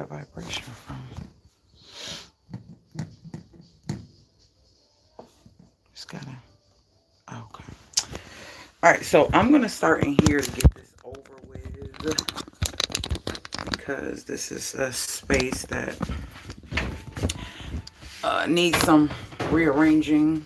that vibration from? Just gotta, okay. All right, so I'm gonna start in here to get this over with because this is a space that needs some rearranging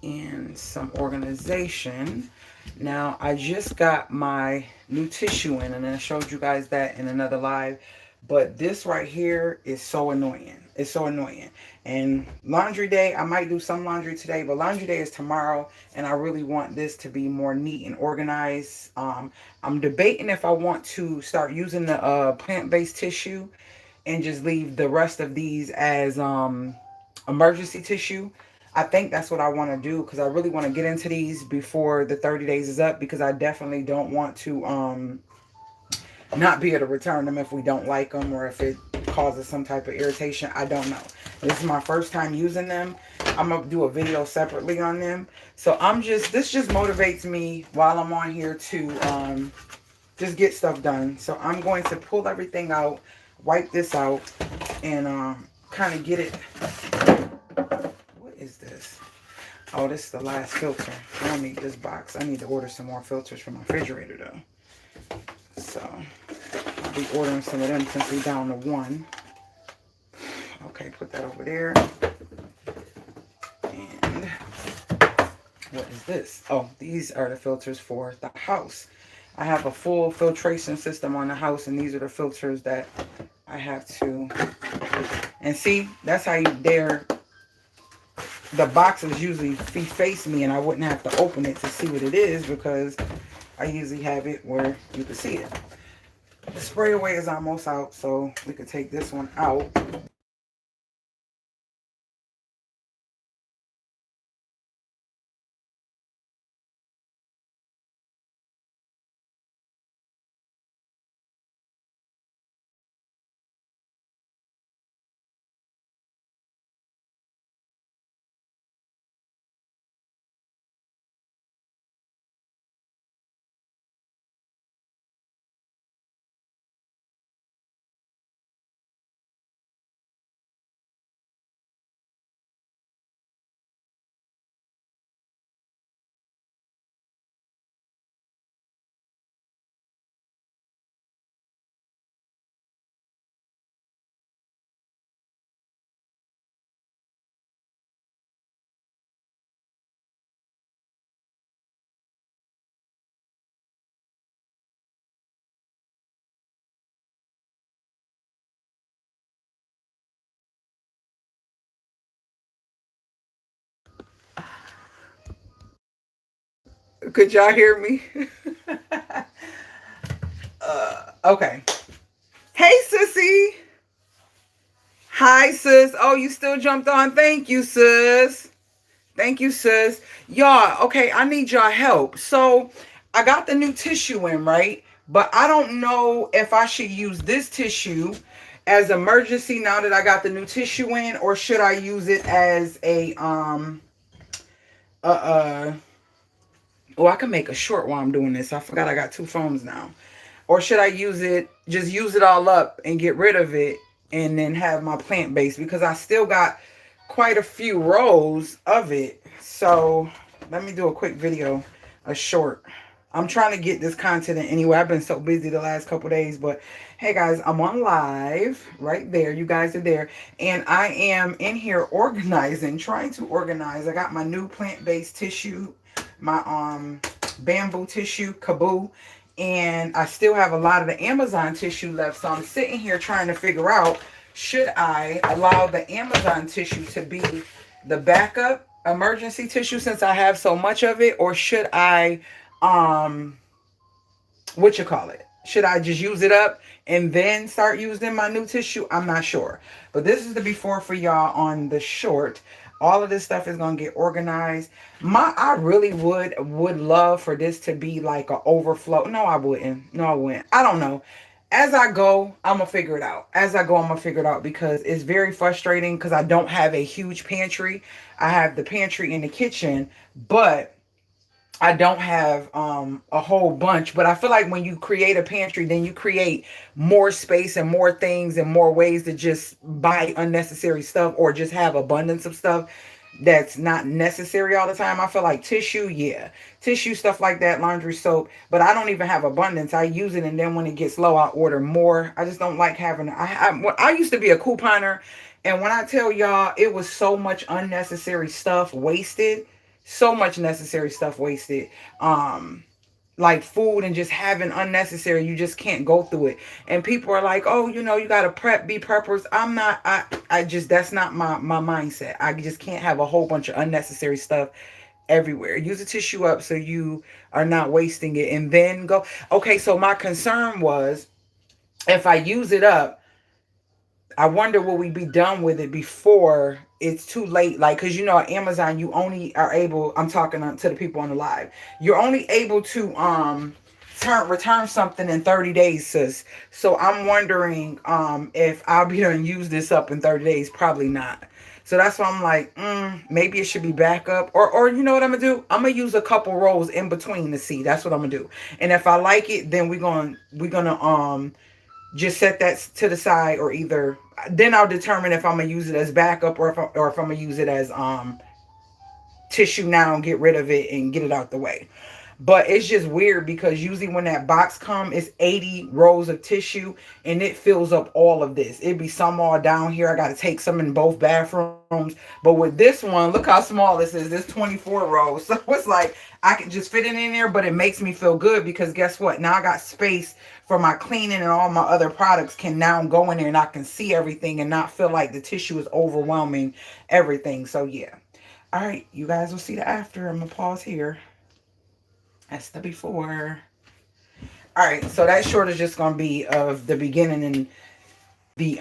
and some organization. Now, I just got my new tissue in, and I showed you guys that in another live. But this right here is so annoying. It's so annoying. And laundry day, I might do some laundry today, but laundry day is tomorrow, and I really want this to be more neat and organized. I'm debating if I want to start using the plant-based tissue and just leave the rest of these as emergency tissue. I think that's what I want to do because I really want to get into these before the 30 days is up, because I definitely don't want to not be able to return them if we don't like them or if it causes some type of irritation. I don't know. This is my first time using them. I'm going to do a video separately on them. So this just motivates me while I'm on here to just get stuff done. So I'm going to pull everything out, wipe this out, and kind of get it. What is this? Oh, this is the last filter. I don't need this box. I need to order some more filters for my refrigerator though. So I'll be ordering some of them since we're down to one. Okay, put that over there. And what is this? Oh, these are the filters for the house. I have a full filtration system on the house, and these are the filters that I have to. And see, that's how you dare. The boxes usually face me, and I wouldn't have to open it to see what it is because I usually have it where you can see it. The spray away is almost out, so we could take this one out. Could y'all hear me? Okay. Hey, sissy. Hi, sis. Oh, you still jumped on. Thank you, sis. Thank you, sis. Y'all, okay, I need y'all help. So I got the new tissue in, right? But I don't know if I should use this tissue as emergency now that I got the new tissue in, or should I use it as a oh, I can make a short while I'm doing this. I forgot I got two phones now. Or should I just use it all up and get rid of it and then have my plant base? Because I still got quite a few rows of it. So let me do a quick video, a short. I'm trying to get this content in anyway. I've been so busy the last couple days. But hey guys, I'm on live right there. You guys are there. And I am in here organizing, trying to organize. I got my new plant-based tissue, my bamboo tissue, Kaboo. And I still have a lot of the Amazon tissue left. So I'm sitting here trying to figure out, should I allow the Amazon tissue to be the backup emergency tissue since I have so much of it? Or should I, should I just use it up and then start using my new tissue? I'm not sure. But this is the before for y'all on the short. All of this stuff is gonna get organized. I really would love for this to be like an overflow. No, I wouldn't. No, I wouldn't. I don't know. As I go, I'm gonna figure it out. As I go, I'm gonna figure it out because it's very frustrating because I don't have a huge pantry. I have the pantry in the kitchen, but I don't have a whole bunch, but I feel like when you create a pantry, then you create more space and more things and more ways to just buy unnecessary stuff or just have abundance of stuff that's not necessary all the time. I feel like tissue, yeah, tissue, stuff like that, laundry soap, but I don't even have abundance. I use it, and then when it gets low, I order more. I just don't like having. I used to be a couponer, and when I tell y'all, it was so much unnecessary stuff wasted, so much necessary stuff wasted. Like food and just having unnecessary, you just can't go through it. And people are like, oh, you gotta be preppers. I'm not. I just, that's not my mindset. I just can't have a whole bunch of unnecessary stuff everywhere. Use the tissue up so you are not wasting it, and then go. Okay, so my concern was, if I use it up, I wonder will we be done with it before it's too late? Like, because at Amazon, you only are able, I'm talking to the people on the live, you're only able to return something in 30 days, sis. So I'm wondering if I'll be done use this up in 30 days. Probably not. So that's why I'm like, maybe it should be back up. Or you know what I'm gonna do? I'm gonna use a couple rows in between to see. That's what I'm gonna do. And if I like it, then we're gonna just set that to the side, or either then I'll determine if I'm gonna use it as backup, or if I'm gonna use it as tissue now and get rid of it and get it out the way. But it's just weird because usually when that box come, it's 80 rows of tissue and it fills up all of this. It'd be some all down here. I got to take some in both bathrooms. But with this one, look how small this is. This 24 rows. So it's like I can just fit it in there, but it makes me feel good because guess what? Now I got space for my cleaning, and all my other products can now go in there and I can see everything and not feel like the tissue is overwhelming everything. So yeah. All right, you guys will see the after. I'm going to pause here. That's the before. All right, so that short is just going to be of the beginning and the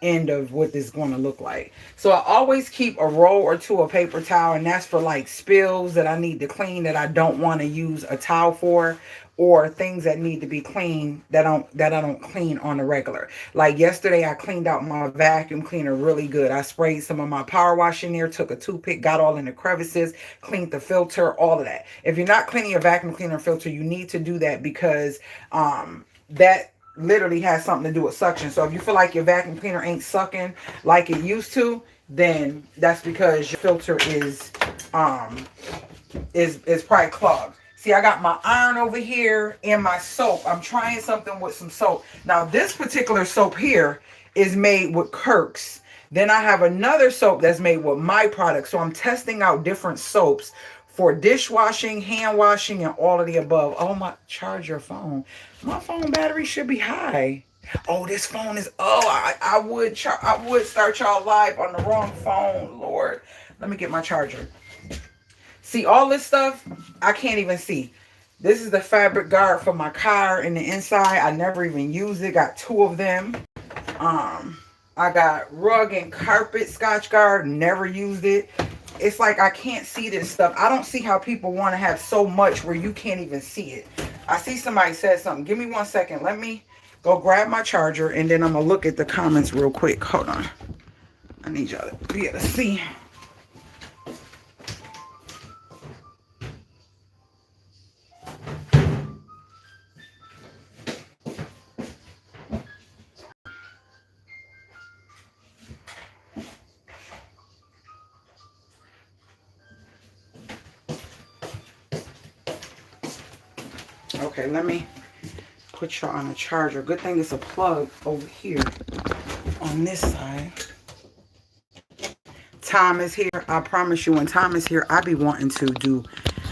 end of what this is going to look like. So I always keep a roll or two of paper towel, and that's for like spills that I need to clean that I don't want to use a towel for, or things that need to be cleaned that I don't clean on the regular. Like yesterday, I cleaned out my vacuum cleaner really good. I sprayed some of my power wash in there, took a toothpick, got all in the crevices, cleaned the filter, all of that. If you're not cleaning your vacuum cleaner filter, you need to do that because that literally has something to do with suction. So if you feel like your vacuum cleaner ain't sucking like it used to, then that's because your filter is probably clogged. See, I got my iron over here and my soap. I'm trying something with some soap. Now, this particular soap here is made with Kirk's. Then I have another soap that's made with my product. So I'm testing out different soaps for dishwashing, hand washing, and all of the above. Oh, my, charge your phone. My phone battery should be high. Oh, this phone is, I would start y'all live on the wrong phone, Lord. Let me get my charger. See, all this stuff, I can't even see. This is the fabric guard for my car in the inside. I never even use it. Got two of them. I got rug and carpet Scotch guard. Never used it. It's like I can't see this stuff. I don't see how people want to have so much where you can't even see it. I see somebody said something. Give me 1 second. Let me go grab my charger, and then I'm going to look at the comments real quick. Hold on. I need y'all to be able to see. Okay, let me put y'all on a charger. Good thing it's a plug over here on this side. Tom is here. I promise you, when Tom is here, I be wanting to do,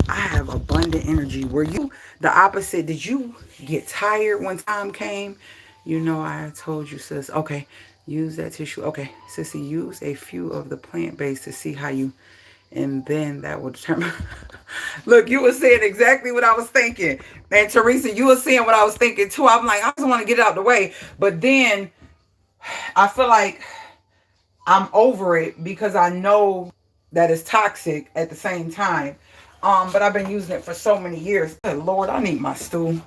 I have abundant energy. Were you the opposite? Did you get tired when Tom came? You know, I told you, sis. Okay, use that tissue. Okay, sissy, use a few of the plant-based to see how you, and then that will determine. Look, you were saying exactly what I was thinking. And Teresa, you were saying what I was thinking too. I'm like, I just want to get it out the way. But then I feel like I'm over it because I know that it's toxic at the same time. But I've been using it for so many years. Lord, I need my stool.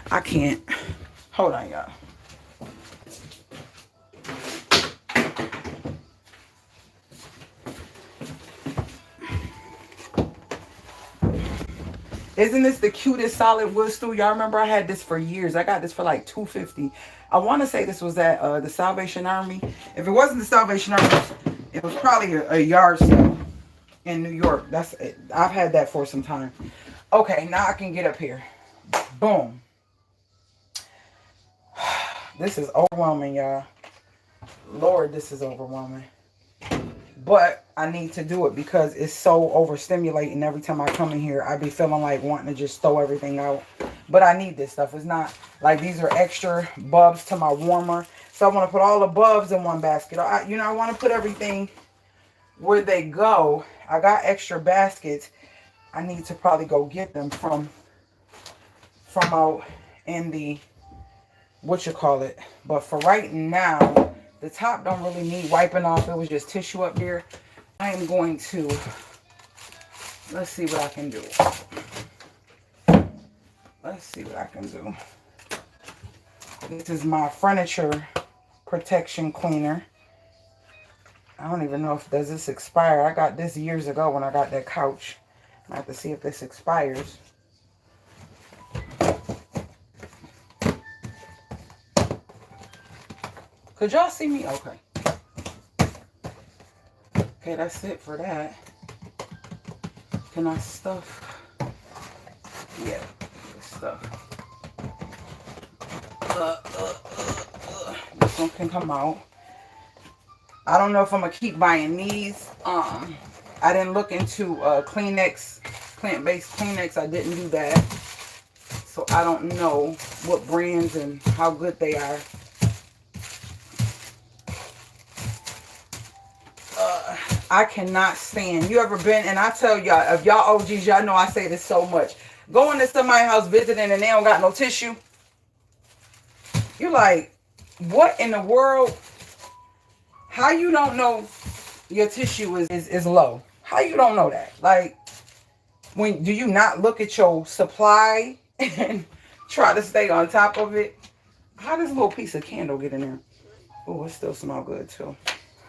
I can't. Hold on, y'all. Isn't this the cutest solid wood stool? Y'all remember I had this for years. I got this for like $2.50. I want to say this was at the Salvation Army. If it wasn't the Salvation Army, it was probably a yard sale in New York. That's it. I've had that for some time. Okay, now I can get up here. Boom. This is overwhelming, y'all. Lord, this is overwhelming. But I need to do it because it's so overstimulating. Every time I come in here, I be feeling like wanting to just throw everything out. But I need this stuff. It's not like these are extra bulbs to my warmer. So I want to put all the bulbs in one basket. I want to put everything where they go. I got extra baskets. I need to probably go get them from out in the, what you call it. But for right now, the top don't really need wiping off. It was just tissue up there. I am going to, let's see what I can do. Let's see what I can do. This is my furniture protection cleaner. I don't even know if, does this expire? I got this years ago when I got that couch. I have to see if this expires. Could y'all see me? Okay. Okay, that's it for that. Can I stuff? Yeah, stuff. This one can come out. I don't know if I'm gonna keep buying these. I didn't look into Kleenex, plant-based Kleenex. I didn't do that. So I don't know what brands and how good they are. I cannot stand. You ever been, and I tell y'all, if y'all OGs, y'all know I say this so much. Going to somebody's house visiting and they don't got no tissue. You're like, what in the world? How you don't know your tissue is low? How you don't know that? Like, do you not look at your supply and try to stay on top of it? How does a little piece of candle get in there? Oh, it still smells good too.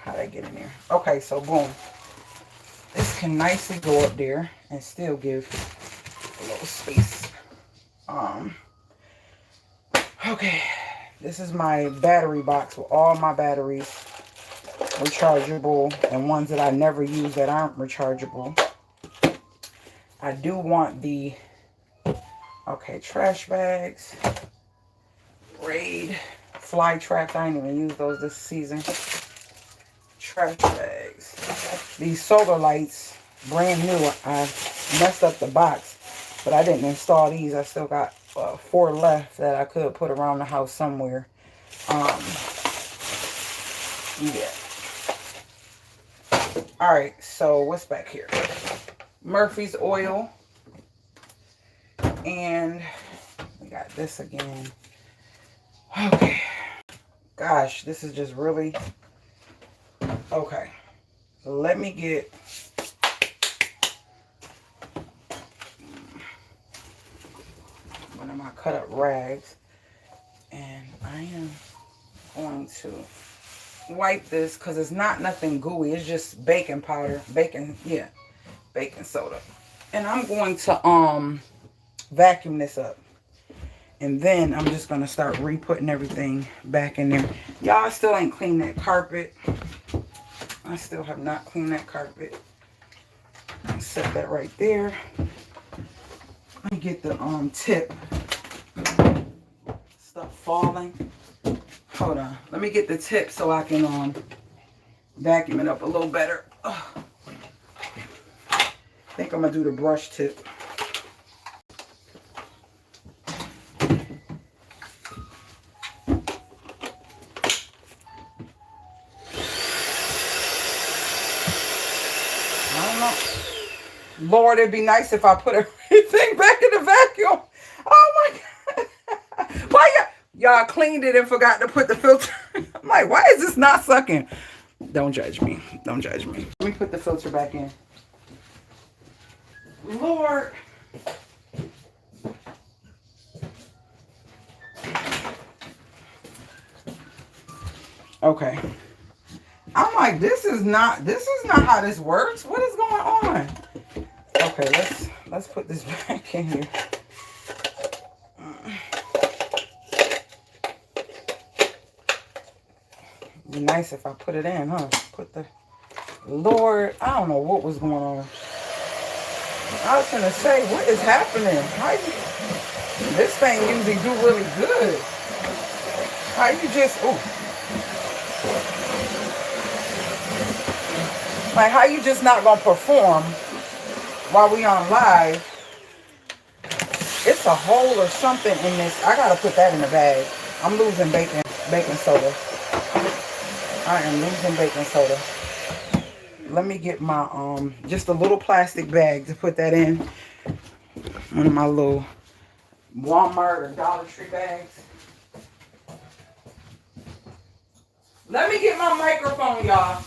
How'd I get in there? Okay, so boom. This can nicely go up there and still give a little space. Okay, this is my battery box with all my batteries, rechargeable, and ones that I never use that aren't rechargeable. I do want the, okay, trash bags, Raid, fly traps. I ain't even used those this season. Trash bags. These solar lights, brand new. I messed up the box, but I didn't install these. I still got 4 left that I could put around the house somewhere. Yeah. All right, so what's back here? Murphy's oil. And we got this again. Okay. Gosh, this is just really... Okay. Let me get... one of my cut up rags. And I am going to wipe this because it's not nothing gooey. It's just baking powder. Baking soda. And I'm going to vacuum this up. And then I'm just going to start re-putting everything back in there. Y'all, I still ain't cleaned that carpet. I still have not cleaned that carpet. I'll set that right there. Let me get the tip. Stuff falling. Hold on. Let me get the tip so I can vacuum it up a little better. I think I'm going to do the brush tip. Lord, it'd be nice if I put everything back in the vacuum. Oh my God. Why y'all cleaned it and forgot to put the filter? I'm like, why is this not sucking? Don't judge me. Don't judge me. Let me put the filter back in. Lord. Okay. I'm like, this is not how this works. What is going on? Okay, let's put this back in here. Be nice if I put it in, huh? Put the... Lord, I don't know what was going on. I was gonna say, what is happening? How you... This thing usually do really good. How you just... Ooh. Like, how you just not gonna perform while we on live? It's a hole or something in this. I gotta put that in the bag. I'm losing baking soda. I am losing baking soda. Let me get my just a little plastic bag to put that in. One of my little Walmart or Dollar Tree bags. Let me get my microphone, y'all.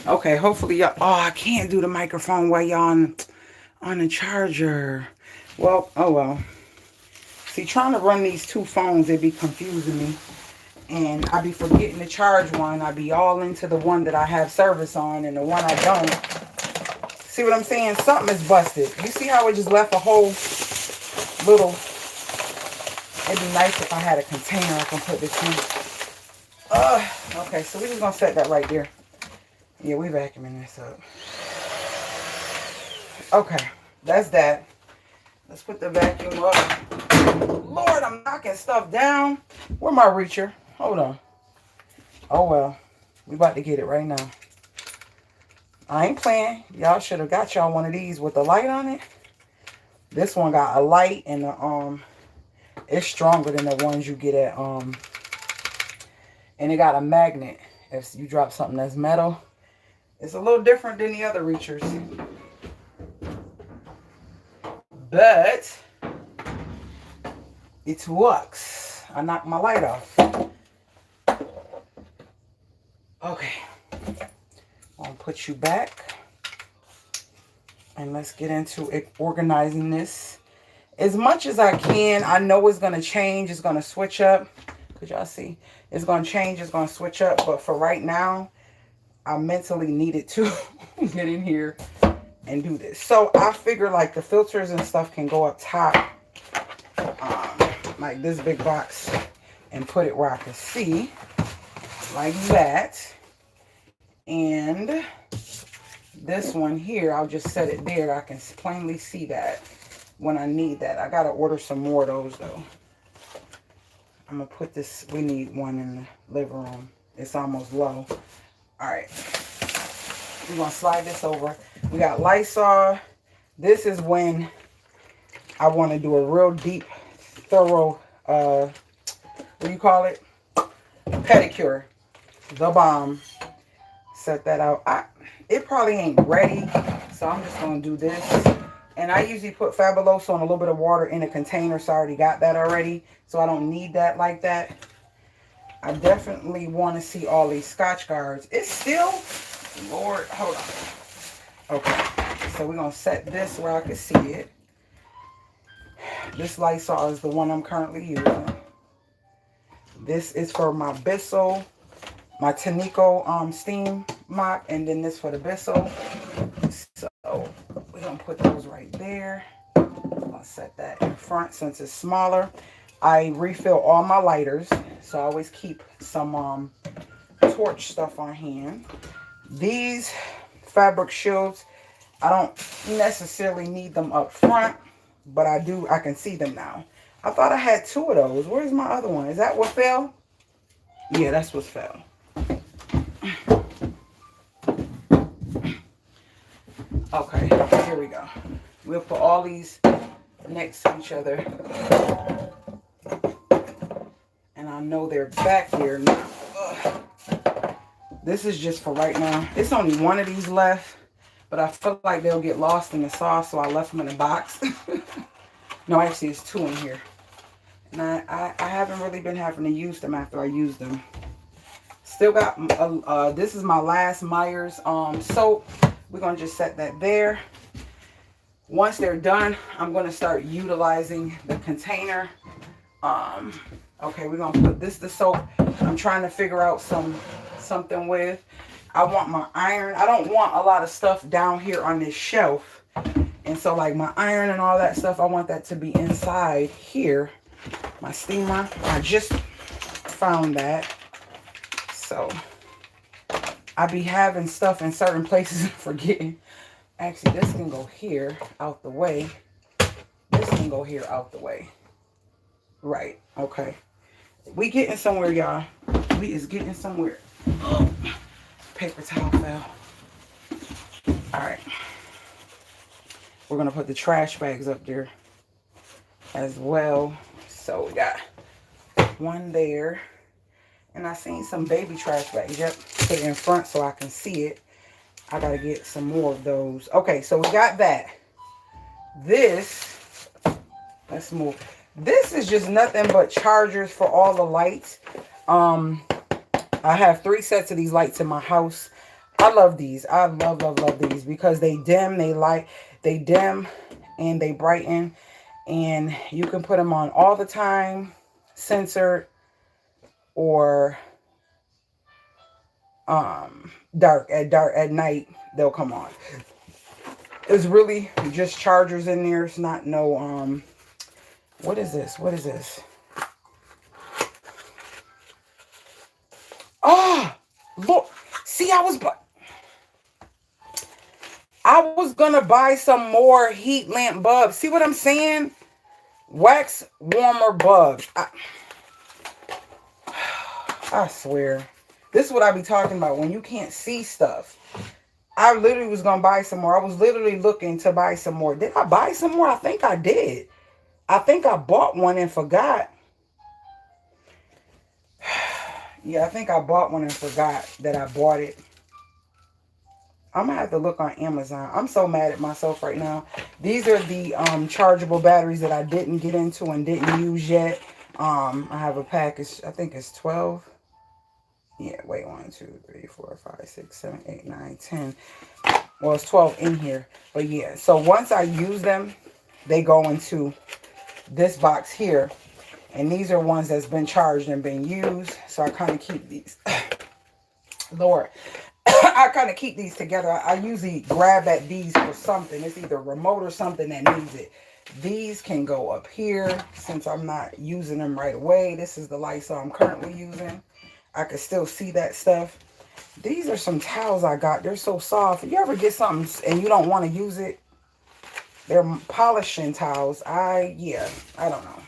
Okay, hopefully y'all... Oh, I can't do the microphone while y'all on the charger. Well, oh well. See, trying to run these two phones, it be confusing me. And I be forgetting to charge one. I be all into the one that I have service on, and the one I don't. See what I'm saying? Something is busted. You see how it just left a whole little... It'd be nice if I had a container I can put this in. Okay, so we're just going to set that right there. Yeah, we vacuuming this up. Okay, that's that. Let's put the vacuum up. Lord, I'm knocking stuff down. Where my reacher? Hold on. Oh, well. We about to get it right now. I ain't playing. Y'all should have got y'all one of these with a light on it. This one got a light and it's stronger than the ones you get at and it got a magnet. If you drop something that's metal, it's a little different than the other reachers. But it works. I knocked my light off. Okay. I'll put you back. And let's get into it, organizing this. As much as I can. I know it's going to change. It's going to switch up. Could y'all see? It's going to change. It's going to switch up. But for right now, I mentally needed to get in here and do this. So I figure like the filters and stuff can go up top. Like this big box. And put it where I can see. Like that. And this one here, I'll just set it there. I can plainly see that when I need that. I got to order some more of those though. I'm going to put this, we need one in the living room. It's almost low. All right. We're going to slide this over. We got Lysol. This is when I want to do a real deep, thorough, what do you call it? Pedicure. The bomb. Set that out. It probably ain't ready, so I'm just going to do this. And I usually put Fabuloso and a little bit of water in a container, so I already got that already. So I don't need that like that. I definitely want to see all these Scotch guards. It's still, Lord, hold on. Okay, so we're going to set this where I can see it. This Lysol is the one I'm currently using. This is for my Bissell, my Tanico steam mop, and then this for the Bissell. So we're going to put those right there. I'll set that in front since it's smaller. I refill all my lighters, so I always keep some torch stuff on hand. These fabric shields, I don't necessarily need them up front, but I can see them now. I thought I had two of those. Where's my other one? Is that what fell? Yeah, that's what fell. Okay, here we go. We'll put all these next to each other. And I know they're back here now. Ugh. This is just for right now. It's only one of these left, but I feel like they'll get lost in the sauce, so I left them in a box. No, actually, it's two in here. Now, I haven't really been having to use them after I use them. Still got, this is my last Myers soap. We're going to just set that there. Once they're done, I'm going to start utilizing the container. Okay, we're going to put the soap I'm trying to figure out something with. I want my iron. I don't want a lot of stuff down here on this shelf. And so like my iron and all that stuff, I want that to be inside here. My steamer, I just found that. So I be having stuff in certain places and forgetting. Actually, this can go here out the way. This can go here out the way. Right, okay. We getting somewhere, y'all. We is getting somewhere. Oh, paper towel fell. All right. We're going to put the trash bags up there as well. So we got one there. And I seen some baby trash bags. Yep, put it in front so I can see it. I got to get some more of those. Okay, so we got that. This, let's move. This is just nothing but chargers for all the lights. I have 3 sets of these lights in my house. I love these. I love these because they dim, they dim and they brighten. And you can put them on all the time, censored, or dark at night they'll come on. It's really just chargers in there. It's not no what is this? What is this? Oh, look. See, I was gonna buy some more heat lamp bulbs. See what I'm saying? Wax warmer bulbs. I swear. This is what I be talking about when you can't see stuff. I literally was going to buy some more. I was literally looking to buy some more. Did I buy some more? I think I did. I think I bought one and forgot. Yeah, I think I bought one and forgot that I bought it. I'm going to have to look on Amazon. I'm so mad at myself right now. These are the chargeable batteries that I didn't get into and didn't use yet. I have a package. I think it's 12. Yeah, wait, 1, 2, 3, 4, 5, 6, 7, 8, 9, 10. Well, it's 12 in here. But yeah, so once I use them, they go into this box here. And these are ones that's been charged and been used. So I kind of keep these. Lord. I kind of keep these together. I usually grab at these for something. It's either remote or something that needs it. These can go up here since I'm not using them right away. This is the Lysol I'm currently using. I can still see that stuff. These are some towels I got. They're so soft. You ever get something and you don't want to use it? They're polishing towels. Yeah, I don't know.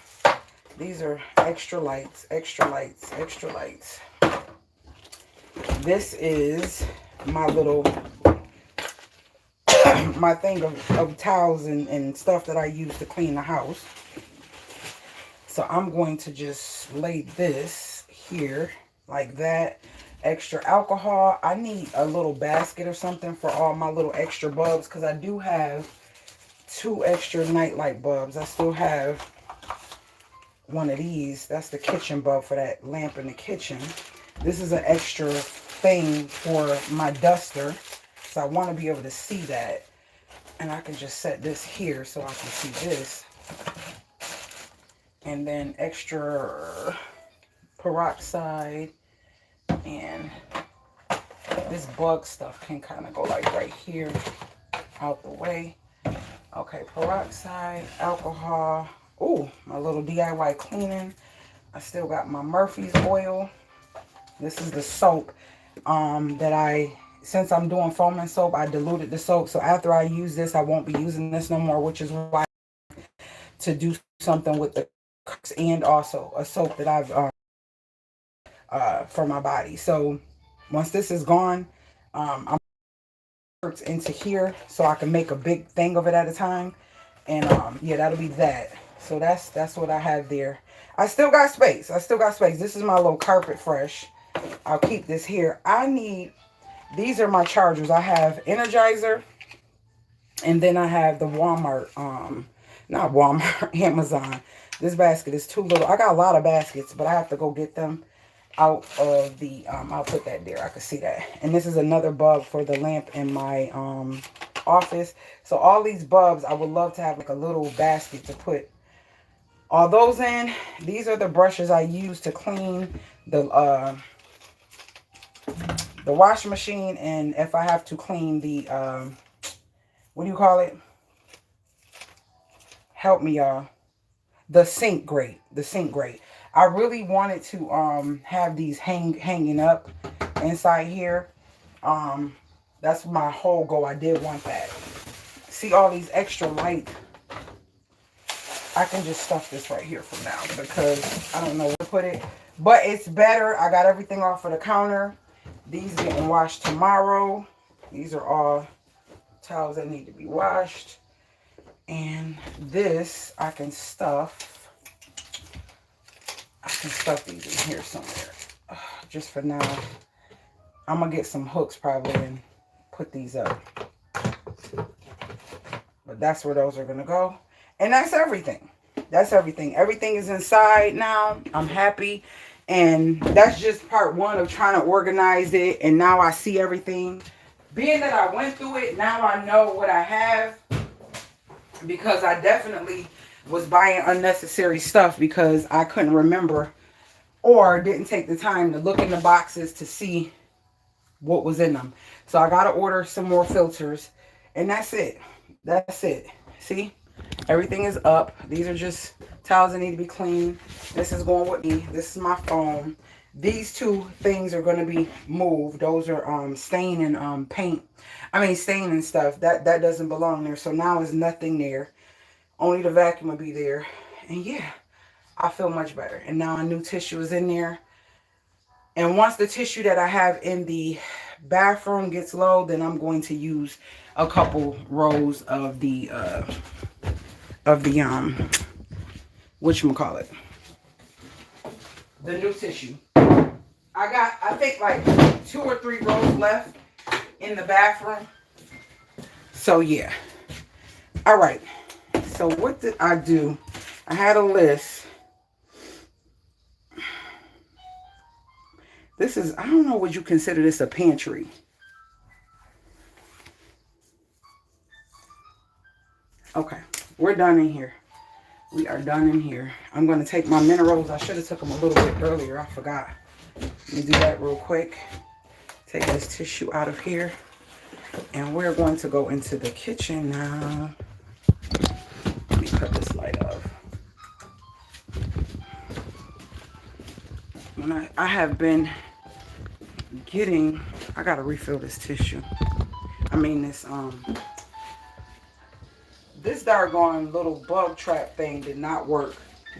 These are extra lights, extra lights, extra lights. This is my little, my thing of towels and stuff that I use to clean the house. So I'm going to just lay this here. Like that. Extra alcohol. I need a little basket or something for all my little extra bulbs because I do have 2 extra nightlight bulbs. I still have one of these. That's the kitchen bulb for that lamp in the kitchen. This is an extra thing for my duster. So I want to be able to see that. And I can just set this here so I can see this. And then extra peroxide. And this bug stuff can kind of go like right here out the way. Okay, peroxide, alcohol. Oh, my little DIY cleaning. I still got my Murphy's oil. This is the soap that since I'm doing foaming soap, I diluted the soap. So after I use this, I won't be using this no more, which is why to do something with the and also a soap that I've for my body. So once this is gone, I'm into here so I can make a big thing of it at a time. And yeah, that'll be that. So that's what I have there. I still got space. This is my little carpet fresh. I'll keep this here. These are my chargers. I have Energizer, and then I have the Walmart, not Walmart, Amazon. This basket is too little. I got a lot of baskets, but I have to go get them out of the, I'll put that there. I can see that. And this is another bulb for the lamp in my office. So all these bulbs, I would love to have like a little basket to put all those in. These are the brushes I use to clean the washing machine, and if I have to clean the what do you call it? Help me, y'all. The sink grate. The sink grate. I really wanted to have these hanging up inside here. That's my whole goal. I did want that. See all these extra light. I can just stuff this right here for now because I don't know where to put it. But it's better. I got everything off of the counter. These getting washed tomorrow. These are all towels that need to be washed. And this I can stuff. I can stuff these in here somewhere. Just for now. I'm going to get some hooks probably and put these up. But that's where those are going to go. And that's everything. That's everything. Everything is inside now. I'm happy. And that's just part one of trying to organize it. And now I see everything. Being that I went through it, now I know what I have. Because I definitely was buying unnecessary stuff because I couldn't remember or didn't take the time to look in the boxes to see what was in them. So I got to order some more filters. And that's it. That's it. See? Everything is up. These are just towels that need to be cleaned. This is going with me. This is my phone. These two things are going to be moved. Those are stain and paint. I mean stain and stuff. That doesn't belong there. So now there's nothing there. Only the vacuum will be there. And yeah, I feel much better. And now a new tissue is in there. And once the tissue that I have in the bathroom gets low, then I'm going to use a couple rows of the whatchamacallit, the new tissue. I got, I think, like 2 or 3 rows left in the bathroom. So yeah. All right. So what did I do? I had a list. This is, I don't know, would you consider this a pantry? Okay, we're done in here. We are done in here. I'm going to take my minerals. I should have took them a little bit earlier. I forgot. Let me do that real quick. Take this tissue out of here. And we're going to go into the kitchen now. Let me cut this light off. When I have been getting, I got to refill this tissue. I mean this doggone little bug trap thing did not work.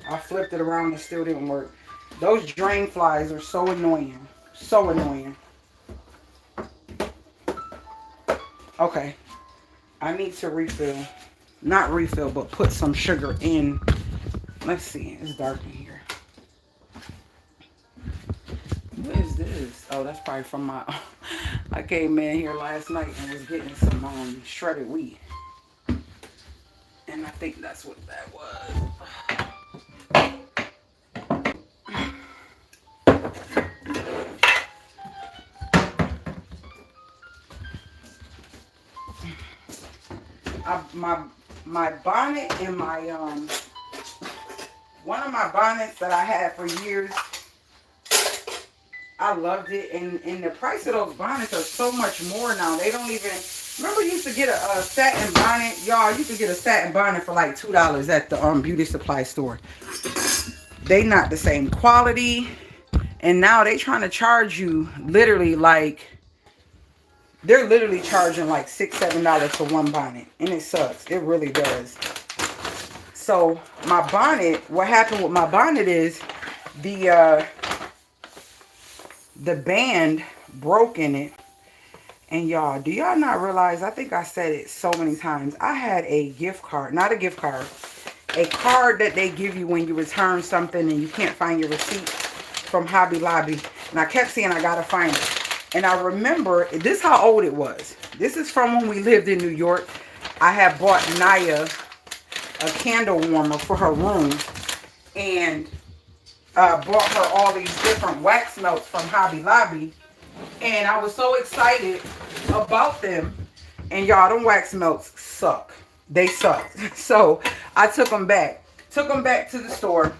I flipped it around, it still didn't work. Those drain flies are so annoying. So annoying. Okay. I need to refill. Not refill, but put some sugar in. Let's see. It's dark in here. What is this? Oh, that's probably from my... I came in here last night and was getting some shredded wheat. And I think that's what that was. My bonnet and my one of my bonnets that I had for years, I loved it, and the price of those bonnets are so much more now. They don't even, remember you used to get a satin bonnet, y'all. You could get a satin bonnet for like $2 at the beauty supply store. They not the same quality, and now they trying to charge you literally like, they're literally charging like $6, $7 for one bonnet, and it sucks. It really does. So my bonnet, what happened with my bonnet is the band broke in it. And y'all, do y'all not realize, I think I said it so many times, I had a gift card, not a gift card, a card that they give you when you return something and you can't find your receipt from Hobby Lobby. And I kept saying I gotta find it. And I remember, this is how old it was. This is from when we lived in New York. I had bought Naya a candle warmer for her room. and bought her all these different wax melts from Hobby Lobby. And I was so excited about them. And y'all, them wax melts suck. They suck. So I took them back. Took them back to the store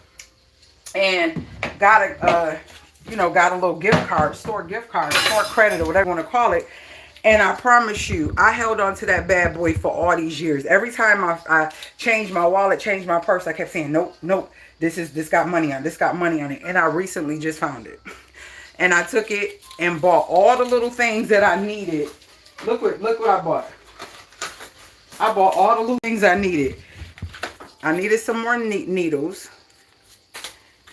and got a, got a little gift card, store gift card, store credit, or whatever you want to call it. And I promise you, I held on to that bad boy for all these years. Every time I changed my wallet, changed my purse, I kept saying, nope, nope, this got money on it, this got money on it. And I recently just found it. And I took it and bought all the little things that I needed. Look what I bought. I bought all the little things I needed. I needed some more needles.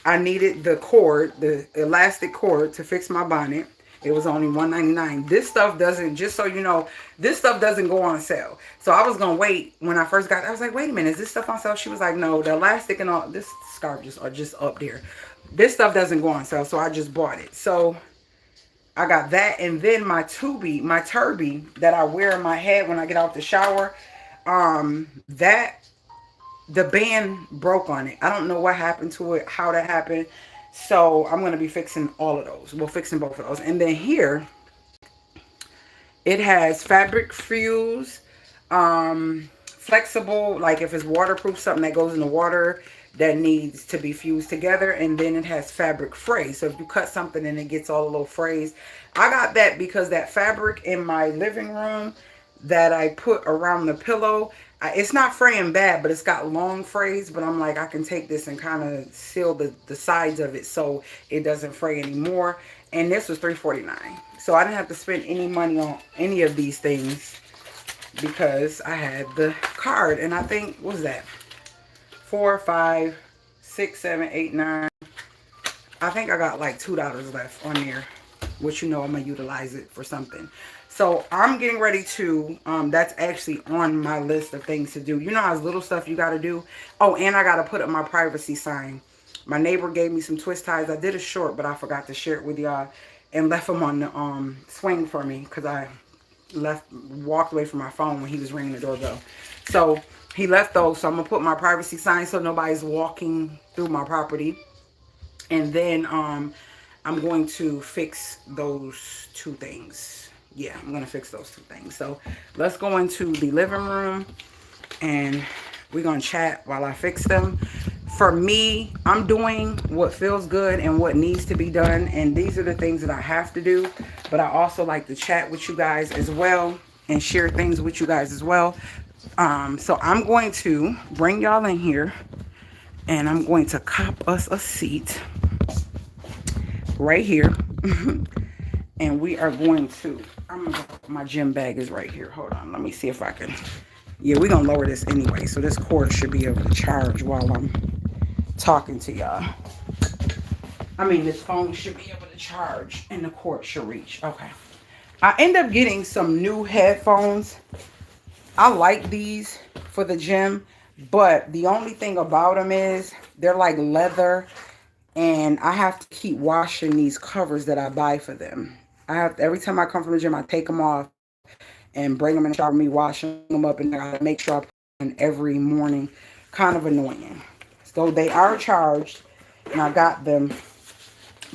I needed the cord, the elastic cord to fix my bonnet. It was only $1.99. This stuff doesn't, just so you know, this stuff doesn't go on sale. So I was going to wait when I first got it. I was like, wait a minute, is this stuff on sale? She was like, no, the elastic and all, this scarf are just up there. This stuff doesn't go on sale, so I just bought it. So I got that, and then my turby that I wear in my head when I get out the shower, the band broke on it. I don't know what happened to it, how that happened. So I'm going to be fixing all of those. We're fixing both of those. And then here, it has fabric fuse, flexible, like if it's waterproof, something that goes in the water that needs to be fused together. And then it has fabric fray. So if you cut something and it gets all the little frays. I got that because that fabric in my living room that I put around the pillow, it's not fraying bad, but it's got long frays. But I'm like, I can take this and kind of seal the sides of it so it doesn't fray anymore. And this was $3.49. So I didn't have to spend any money on any of these things because I had the card. And I think, what was that? 4, 5, 6, 7, 8, 9. I think I got like $2 left on there, which I'm going to utilize it for something. So I'm getting ready to, that's actually on my list of things to do. You know how little stuff you got to do? Oh, and I got to put up my privacy sign. My neighbor gave me some twist ties. I did a short, but I forgot to share it with y'all and left them on the swing for me because I walked away from my phone when he was ringing the doorbell. So he left those. So I'm going to put my privacy sign so nobody's walking through my property. And then I'm going to fix those 2 things. Yeah, I'm going to fix those 2 things. So let's go into the living room and we're going to chat while I fix them. For me, I'm doing what feels good and what needs to be done. And these are the things that I have to do. But I also like to chat with you guys as well and share things with you guys as well. So I'm going to bring y'all in here and I'm going to cop us a seat right here. And we are going to, my gym bag is right here. Hold on. Let me see if I can. Yeah, we're going to lower this anyway. So this cord should be able to charge while I'm talking to y'all. This phone should be able to charge and the cord should reach. Okay. I end up getting some new headphones. I like these for the gym. But the only thing about them is they're like leather. And I have to keep washing these covers that I buy for them. Every time I come from the gym, I take them off and bring them in the shower, me washing them up, and I gotta make sure I put them in every morning. Kind of annoying. So they are charged, and I got them.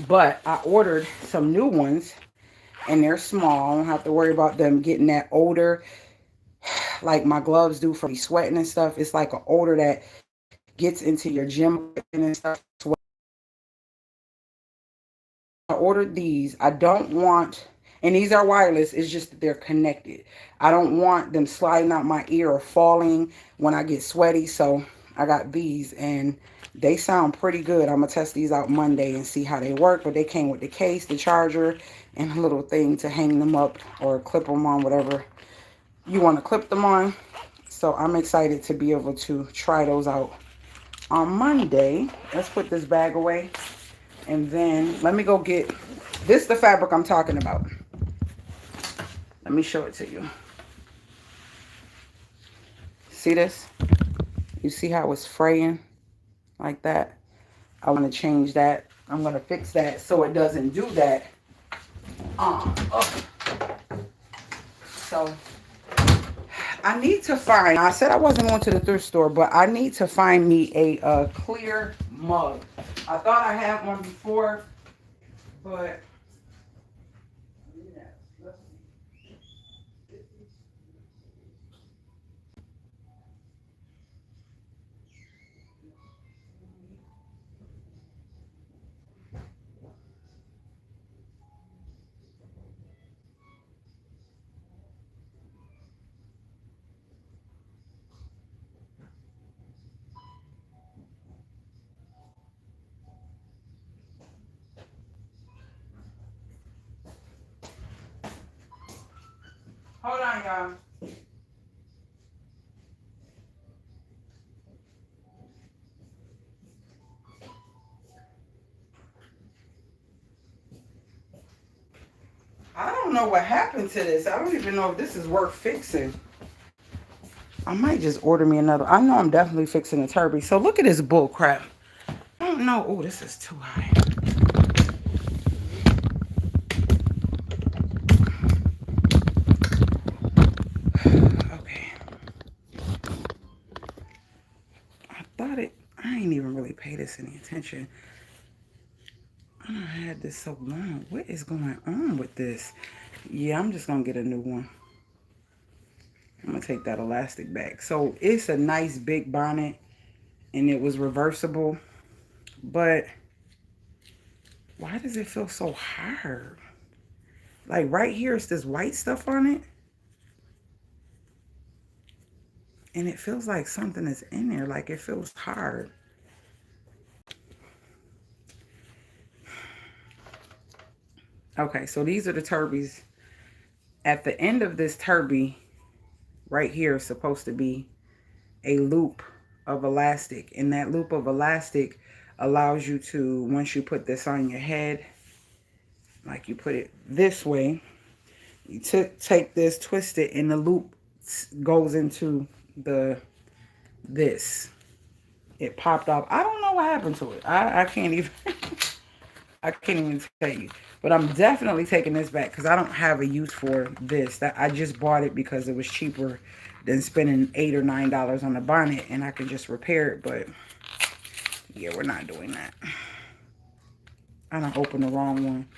But I ordered some new ones, and they're small. I don't have to worry about them getting that odor like my gloves do for sweating and stuff. It's like an odor that gets into your gym and stuff. I ordered these. I don't want, and these are wireless, it's just that they're connected. I don't want them sliding out my ear or falling when I get sweaty. So I got these and they sound pretty good. I'm going to test these out Monday and see how they work. But they came with the case, the charger, and a little thing to hang them up or clip them on, whatever you want to clip them on. So I'm excited to be able to try those out on Monday. Let's put this bag away. And then let me go get, this is the fabric I'm talking about. Let me show it to you. See this? You see how it's fraying like that? I want to change that. I'm going to fix that so it doesn't do that. So I need to find, I said I wasn't going to the thrift store, but I need to find me a clear mug. I thought I had one before, but hold on, y'all. I don't know what happened to this. I don't even know if this is worth fixing. I might just order me another. I know I'm definitely fixing a turby. So look at this bull crap. I don't know. Oh, this is too high. Okay. I thought it. I ain't even really paid this any attention. I done had this so long. What is going on with this? Yeah, I'm just going to get a new one. I'm going to take that elastic back. So it's a nice big bonnet. And it was reversible. But why does it feel so hard? Like right here, it's this white stuff on it. And it feels like something is in there. Like it feels hard. Okay, so these are the turbies. At the end of this turby, right here is supposed to be a loop of elastic. And that loop of elastic allows you to, once you put this on your head, like you put it this way, you take this, twist it, and the loop goes into this. It popped off. I don't know what happened to it. I can't even I can't even tell you. But I'm definitely taking this back because I don't have a use for this. That I just bought it because it was cheaper than spending $8 or $9 on the bonnet, and I could just repair it. But yeah, we're not doing that. I done opened the wrong one.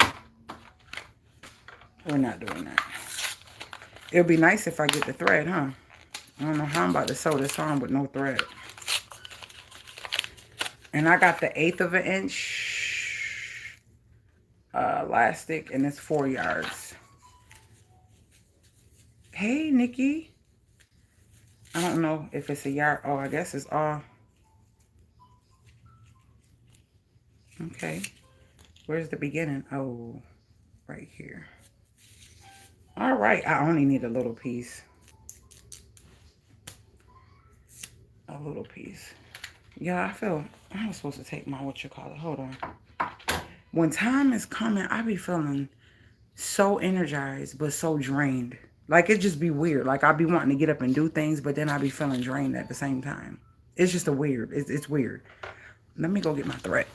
We're not doing that. It would be nice if I get the thread, huh? I don't know how I'm about to sew this on with no thread. And I got the 1/8 of an inch elastic, and it's 4 yards. Hey, Nikki. I don't know if it's a yard. Oh, I guess it's all. Okay. Where's the beginning? Oh, right here. All right. I only need a little piece. A little piece. Yeah, I feel I was supposed to take my, what you call it. Hold on. When time is coming, I be feeling so energized, but so drained. Like, it just be weird. Like, I be wanting to get up and do things, but then I be feeling drained at the same time. It's just a weird. It's weird. Let me go get my thread.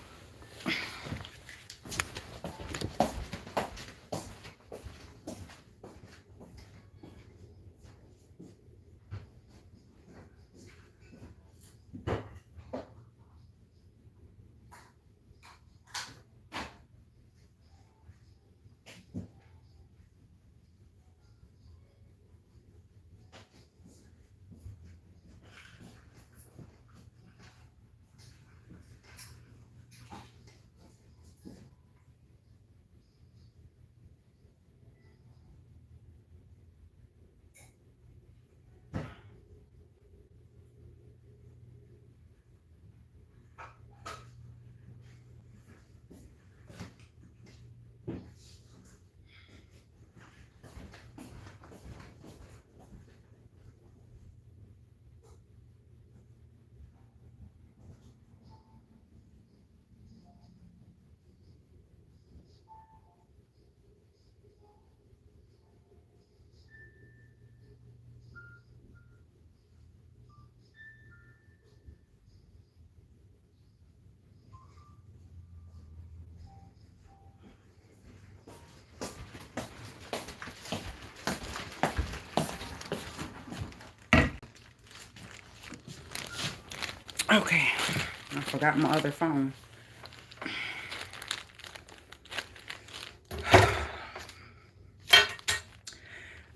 Okay, I forgot my other phone.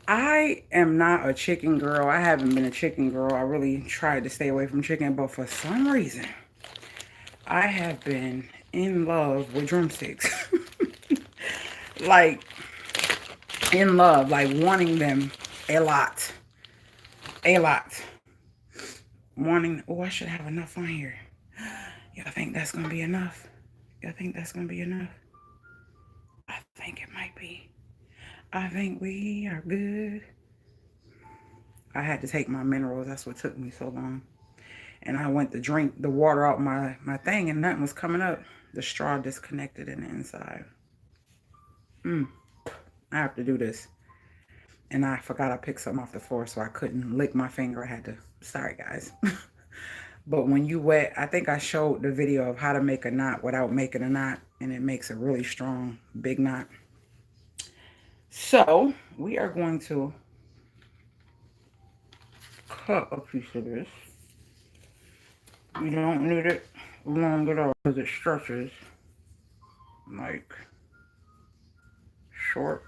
I am not a chicken girl. I haven't been a chicken girl. I really tried to stay away from chicken, but for some reason, I have been in love with drumsticks. Like, in love, like wanting them a lot. A lot. Wanting, oh, I should have enough on here. Y'all think that's going to be enough? Y'all think that's going to be enough? I think it might be. I think we are good. I had to take my minerals. That's what took me so long. And I went to drink the water out my thing and nothing was coming up. The straw disconnected in the inside. I have to do this. And I forgot I picked something off the floor, so I couldn't lick my finger. I had to, sorry guys. But when you wet, I think I showed the video of how to make a knot without making a knot. And it makes a really strong, big knot. So we are going to cut a piece of this. You don't need it long at all because it stretches like short.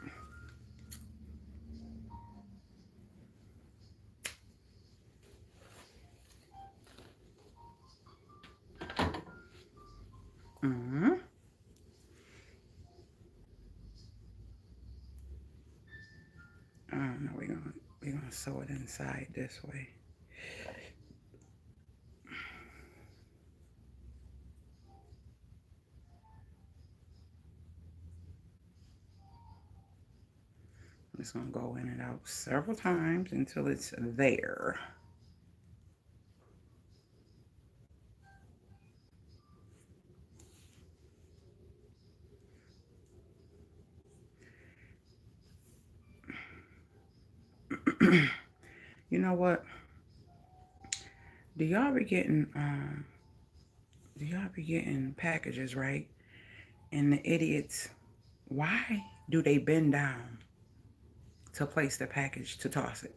No, we're gonna sew it inside this way. I'm just gonna go in and out several times until it's there. You know what? Do y'all be getting packages, right? And the idiots, why do they bend down to place the package to toss it?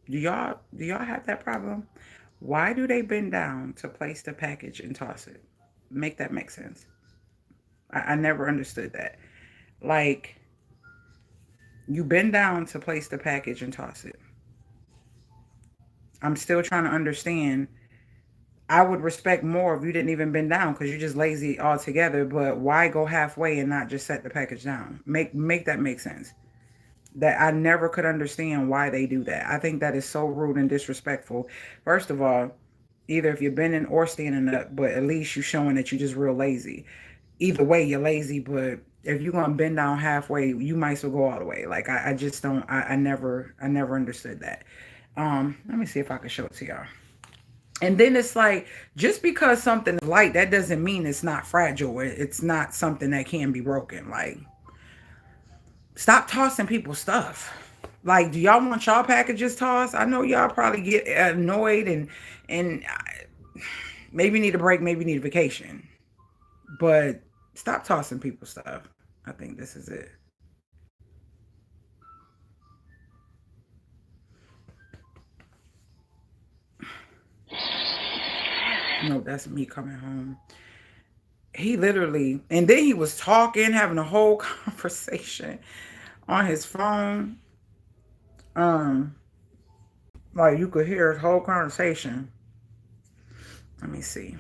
Do y'all have that problem? Why do they bend down to place the package and toss it? Make that make sense. I never understood that. Like, you bend down to place the package and toss it. I'm still trying to understand. I would respect more if you didn't even bend down because you're just lazy altogether. But why go halfway and not just set the package down? Make that make sense. That I never could understand why they do that. I think that is so rude and disrespectful. First of all, either if you're bending or standing up, but at least you're showing that you're just real lazy. Either way, you're lazy, but if you're gonna bend down halfway, you might as well go all the way. Like I just don't. I never understood that. Let me see if I can show it to y'all. And then it's like, just because something is light, that doesn't mean it's not fragile. It's not something that can be broken. Like, stop tossing people's stuff. Like, do y'all want y'all packages tossed? I know y'all probably get annoyed and maybe need a break, maybe need a vacation. But stop tossing people's stuff. I think this is it. No, that's me coming home. He literally, and then he was talking, having a whole conversation on his phone. Like you could hear his whole conversation. Let me see.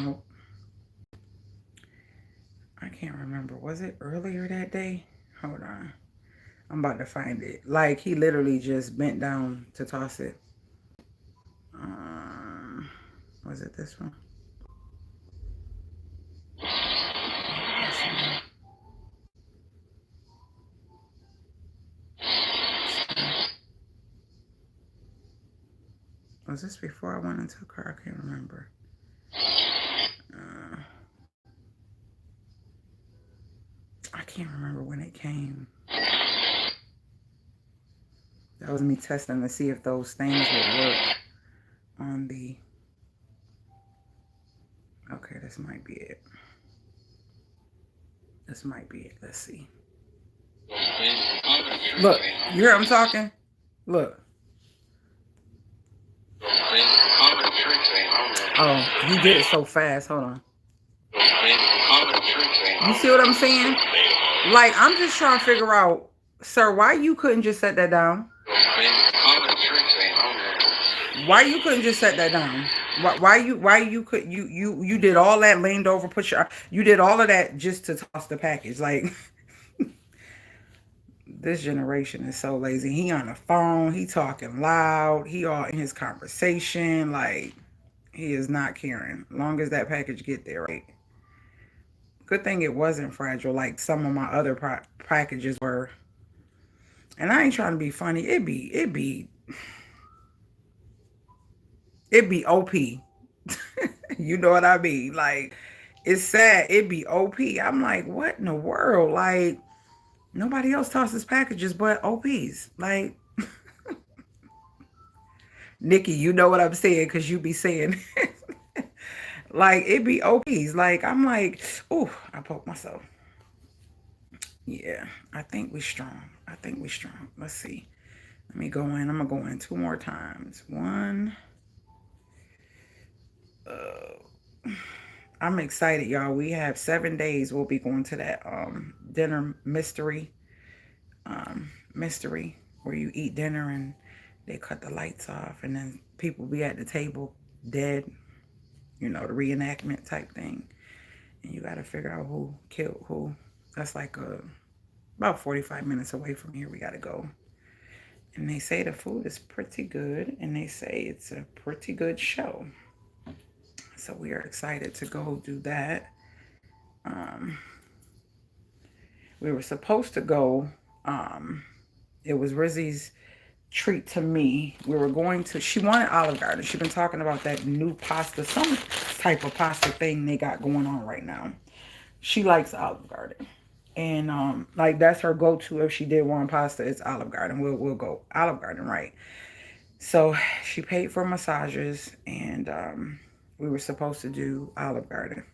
Nope. I can't remember. Was it earlier that day? Hold on. I'm about to find it. Like, he literally just bent down to toss it. Was it this one? Was this before I went and took her? I can't remember. I can't remember when it came. That was me testing to see if those things would work on the... Okay, this might be it. This might be it. Let's see. Look, you hear I'm talking? Look. Oh, he did it so fast. Hold on. You see what I'm saying? Like, I'm just trying to figure out, sir, why you couldn't just set that down? Why you couldn't just set that down? Why you did all that, leaned over, you did all of that just to toss the package. Like, this generation is so lazy. He on the phone, he talking loud, he all in his conversation, like he is not caring. Long as that package get there, right? Good thing it wasn't fragile like some of my other packages were. And I ain't trying to be funny. It be OP. You know what I mean? Like, it's sad. It be OP. I'm like, what in the world? Like, nobody else tosses packages but OPs. Like, Nikki, you know what I'm saying, because you be saying like, it be OPs. Like, I'm like, oh, I poked myself. Yeah, I think we strong. I think we strong. Let's see. Let me go in. I'm gonna go in 2 more times. One. I'm excited, y'all. We have 7 days. We'll be going to that dinner mystery where you eat dinner and they cut the lights off and then people be at the table dead, you know, the reenactment type thing, and you got to figure out who killed who. That's like about 45 minutes away from here. We got to go, and they say the food is pretty good, and they say it's a pretty good show, so we are excited to go do that. We were supposed to go, it was RIZZY'S treat to me. We were going to, she wanted Olive Garden. She's been talking about that new pasta, some type of pasta thing they got going on right now. She likes Olive Garden. And like, that's her go-to. If she did want pasta, it's Olive Garden. We'll go Olive Garden, right? So she paid for massages, and we were supposed to do Olive Garden.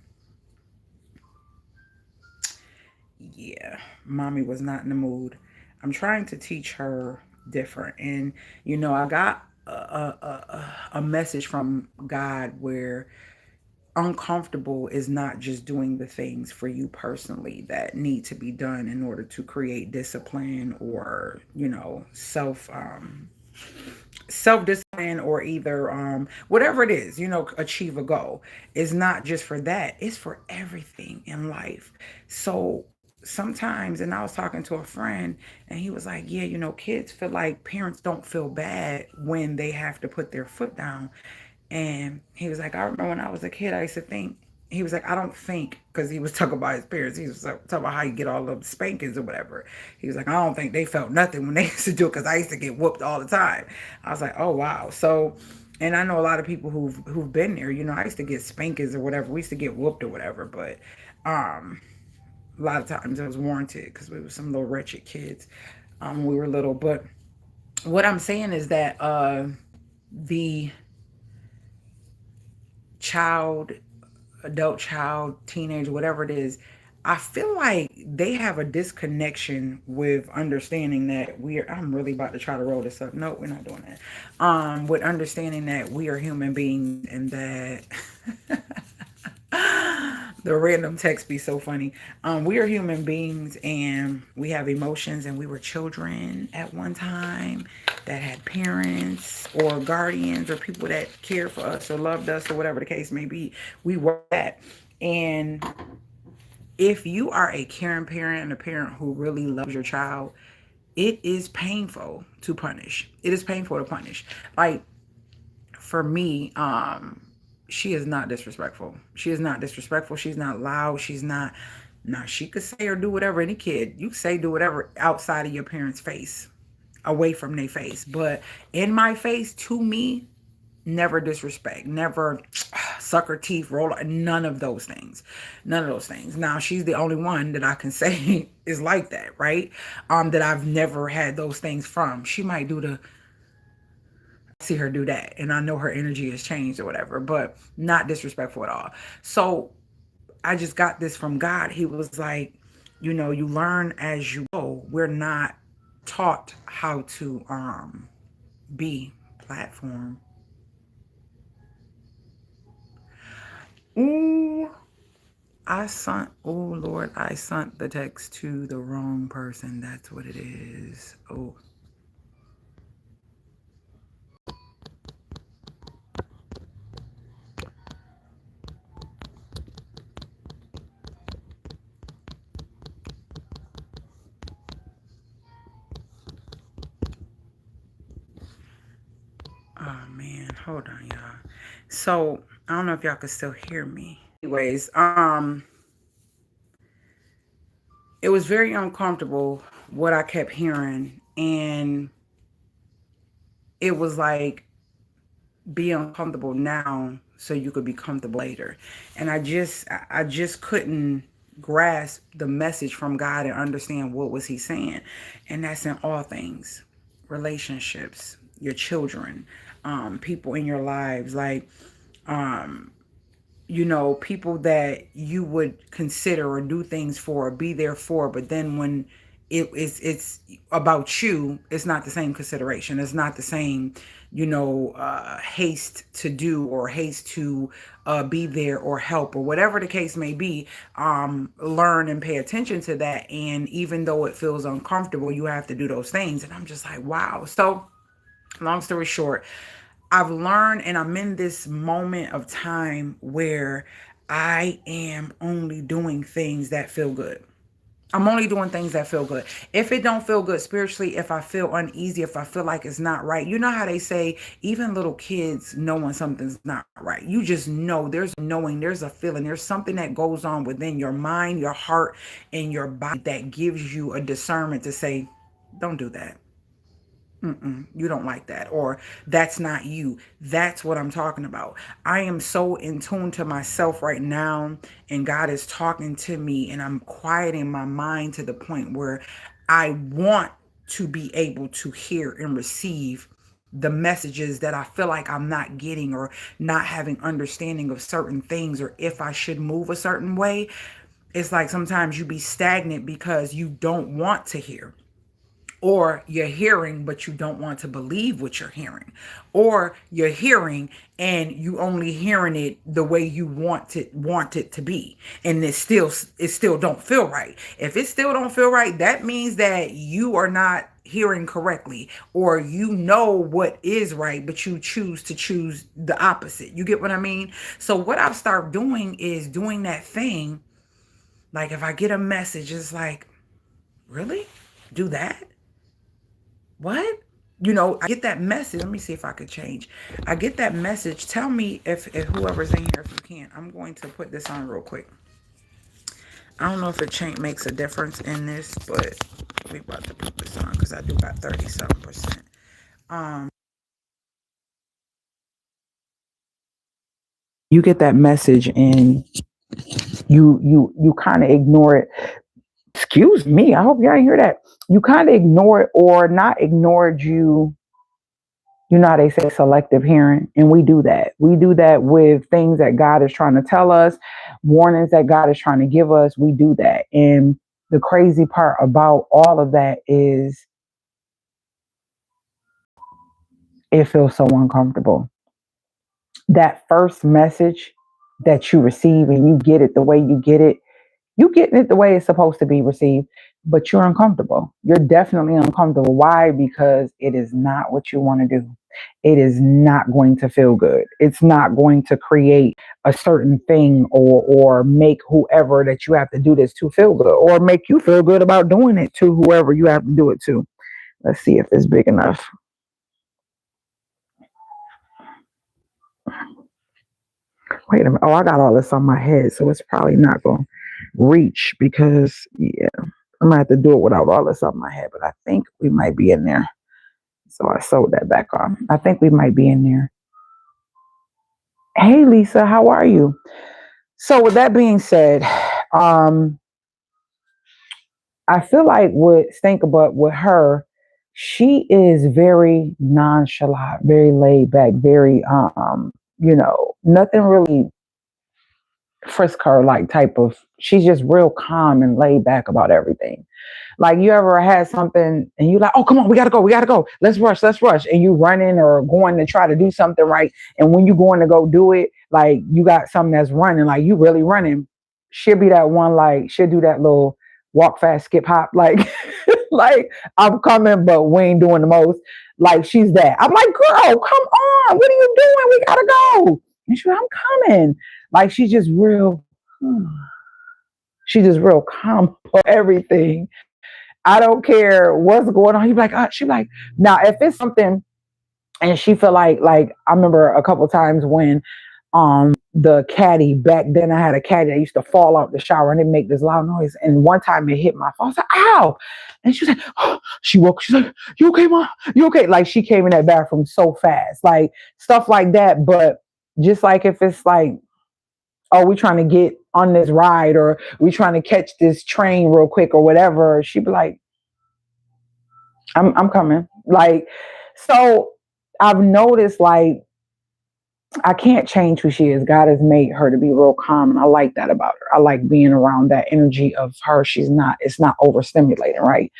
Yeah, mommy was not in the mood. I'm trying to teach her different. And, you know, I got a message from God where uncomfortable is not just doing the things for you personally that need to be done in order to create discipline or, you know, self-discipline, or either whatever it is, you know, achieve a goal. Is not just for that, it's for everything in life. So sometimes, and I was talking to a friend and he was like, yeah, you know, kids feel like parents don't feel bad when they have to put their foot down. And he was like, I remember when I was a kid, I used to think, he was like, I don't think, because he was talking about his parents. He was talking about how you get all the spankings or whatever. He was like, I don't think they felt nothing when they used to do it, because I used to get whooped all the time. I was like, oh, wow. So, and I know a lot of people who've been there. You know, I used to get spankings or whatever. We used to get whooped or whatever. But a lot of times it was warranted because we were some little wretched kids when we were little. But what I'm saying is that the adult child, teenager, whatever it is, I feel like they have a disconnection with understanding that I'm really about to try to roll this up. No, we're not doing that. With understanding that we are human beings, and that the random text be so funny. We are human beings and we have emotions, and we were children at one time that had parents or guardians or people that cared for us or loved us or whatever the case may be. We were that. And if you are a caring parent and a parent who really loves your child, it is painful to punish. It is painful to punish. Like, for me, she is not disrespectful. She is not disrespectful. She's not loud. She's not. Now, she could say or do whatever, any kid. You say do whatever outside of your parents' face, away from their face. But in my face, to me, never disrespect, never suck her teeth, roll, none of those things. None of those things. Now, she's the only one that I can say is like that, right? That I've never had those things from. She might see her do that, and I know her energy has changed or whatever, but not disrespectful at all. So I just got this from God. He was like, you know, you learn as you go. We're not taught how to be platform. Ooh, oh Lord, I sent the text to the wrong person. That's what it is. Oh. Oh man, hold on, y'all. So I don't know if y'all can still hear me. Anyways, it was very uncomfortable what I kept hearing, and it was like, be uncomfortable now so you could be comfortable later. And I just couldn't grasp the message from God and understand what was he saying. And that's in all things, relationships, your children, people in your lives, like um people that you would consider or do things for or be there for, but then when it's about you, it's not the same consideration. It's not the same, haste to do or haste to be there or help or whatever the case may be. Learn and pay attention to that. And even though it feels uncomfortable, you have to do those things. And I'm just like, wow. So long story short, I've learned, and I'm in this moment of time where I am only doing things that feel good. I'm only doing things that feel good. If it don't feel good spiritually, if I feel uneasy, if I feel like it's not right, you know how they say, even little kids know when something's not right. You just know, there's knowing, there's a feeling, there's something that goes on within your mind, your heart, and your body that gives you a discernment to say, don't do that. You don't like that, or that's not you. That's what I'm talking about. I am so in tune to myself right now, and God is talking to me, and I'm quieting my mind to the point where I want to be able to hear and receive the messages that I feel like I'm not getting or not having understanding of certain things, or if I should move a certain way. It's like sometimes you be stagnant because you don't want to hear, or you're hearing but you don't want to believe what you're hearing, or you're hearing and you only hearing it the way you want it to be, and it still don't feel right. If it still don't feel right, that means that you are not hearing correctly, or you know what is right but you choose the opposite. You get what I mean? So what I've started doing is doing that thing, like if I get a message, it's like, really? Do that? What? I get that message. Let me see if I could change. I get that message. Tell me if whoever's in here, if you can. I'm going to put this on real quick. I don't know if it makes a difference in this, but we about to put this on because I do got 30-something%. You get that message and you kind of ignore it. Excuse me. I hope y'all hear that. You kind of ignore it, or not ignored. You know how they say selective hearing, and we do that. We do that with things that God is trying to tell us, warnings that God is trying to give us. We do that. And the crazy part about all of that is it feels so uncomfortable. That first message that you receive and you get it the way you get it, you getting it the way it's supposed to be received, but you're uncomfortable. You're definitely uncomfortable. Why? Because it is not what you want to do. It is not going to feel good. It's not going to create a certain thing, or make whoever that you have to do this to feel good, or make you feel good about doing it to whoever you have to do it to. Let's see if it's big enough. Wait a minute. Oh, I got all this on my head, so it's probably not going to reach because, yeah, I'm going to have to do it without all this on my head, but I think we might be in there. So I sewed that back on. I think we might be in there. Hey, Lisa, how are you? So with that being said, I feel like with her, she is very nonchalant, very laid back, very, nothing really frisk her like type of, she's just real calm and laid back about everything. Like, you ever had something and you like, oh, come on, we gotta go. Let's rush. And you running or going to try to do something right. And when you going to go do it, like you got something that's running, like you really running, she'll be that one, like she'll do that little walk fast, skip hop, like like I'm coming, but we ain't doing the most. Like she's that. I'm like, girl, come on, what are you doing? We gotta go. And she's like, I'm coming. Like she's just real. She's just real calm for everything. I don't care what's going on. He's like, she's like, now if it's something, and she feel like I remember a couple times when the caddy, back then I had a caddy that used to fall out the shower and it make this loud noise, and one time it hit my phone. I was like, ow. And she was like, oh. She woke, she's like, you okay, mom? You okay? Like she came in that bathroom so fast, like stuff like that. But just like if it's like, oh, we trying to get on this ride, or we trying to catch this train real quick or whatever, she'd be like, I'm coming. Like, so I've noticed, like, I can't change who she is. God has made her to be real calm, and I like that about her. I like being around that energy of her. It's not overstimulating, right?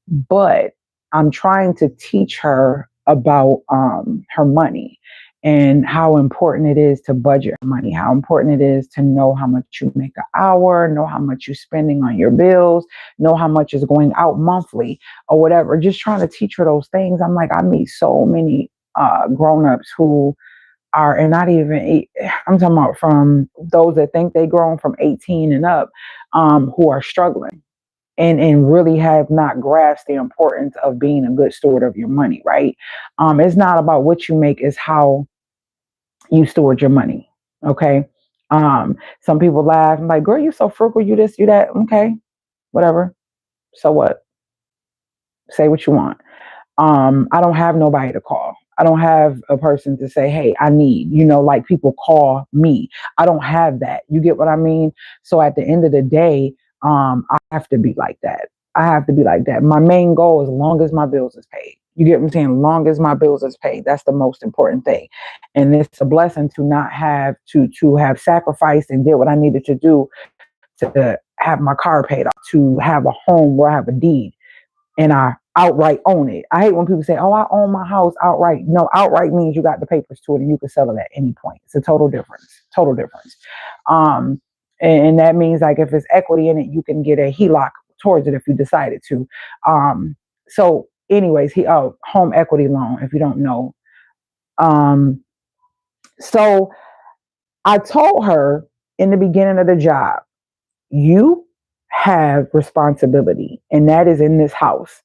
But I'm trying to teach her about her money and how important it is to budget money, how important it is to know how much you make an hour, know how much you're spending on your bills, know how much is going out monthly or whatever. Just trying to teach her those things. I'm like, I meet so many grown-ups who are, and not even, I'm talking about from those that think they grown from 18 and up, who are struggling and really have not grasped the importance of being a good steward of your money, right? It's not about what you make, it's how you steward your money. Okay. Some people laugh. I'm like, girl, you so frugal, you this, you that. Okay, whatever. So what? Say what you want. I don't have nobody to call. I don't have a person to say, hey, I need, like people call me. I don't have that. You get what I mean? So at the end of the day, I have to be like that. I have to be like that. My main goal is long as my bills is paid. You get what I'm saying? Long as my bills is paid. That's the most important thing. And it's a blessing to not have to have sacrificed and did what I needed to do to have my car paid off, to have a home where I have a deed and I outright own it. I hate when people say, oh, I own my house outright. No, outright means you got the papers to it and you can sell it at any point. It's a total difference. And that means like if it's equity in it, you can get a HELOC towards it if you decided to. So anyways, home equity loan, if you don't know. So I told her in the beginning of the job, you have responsibility, and that is in this house.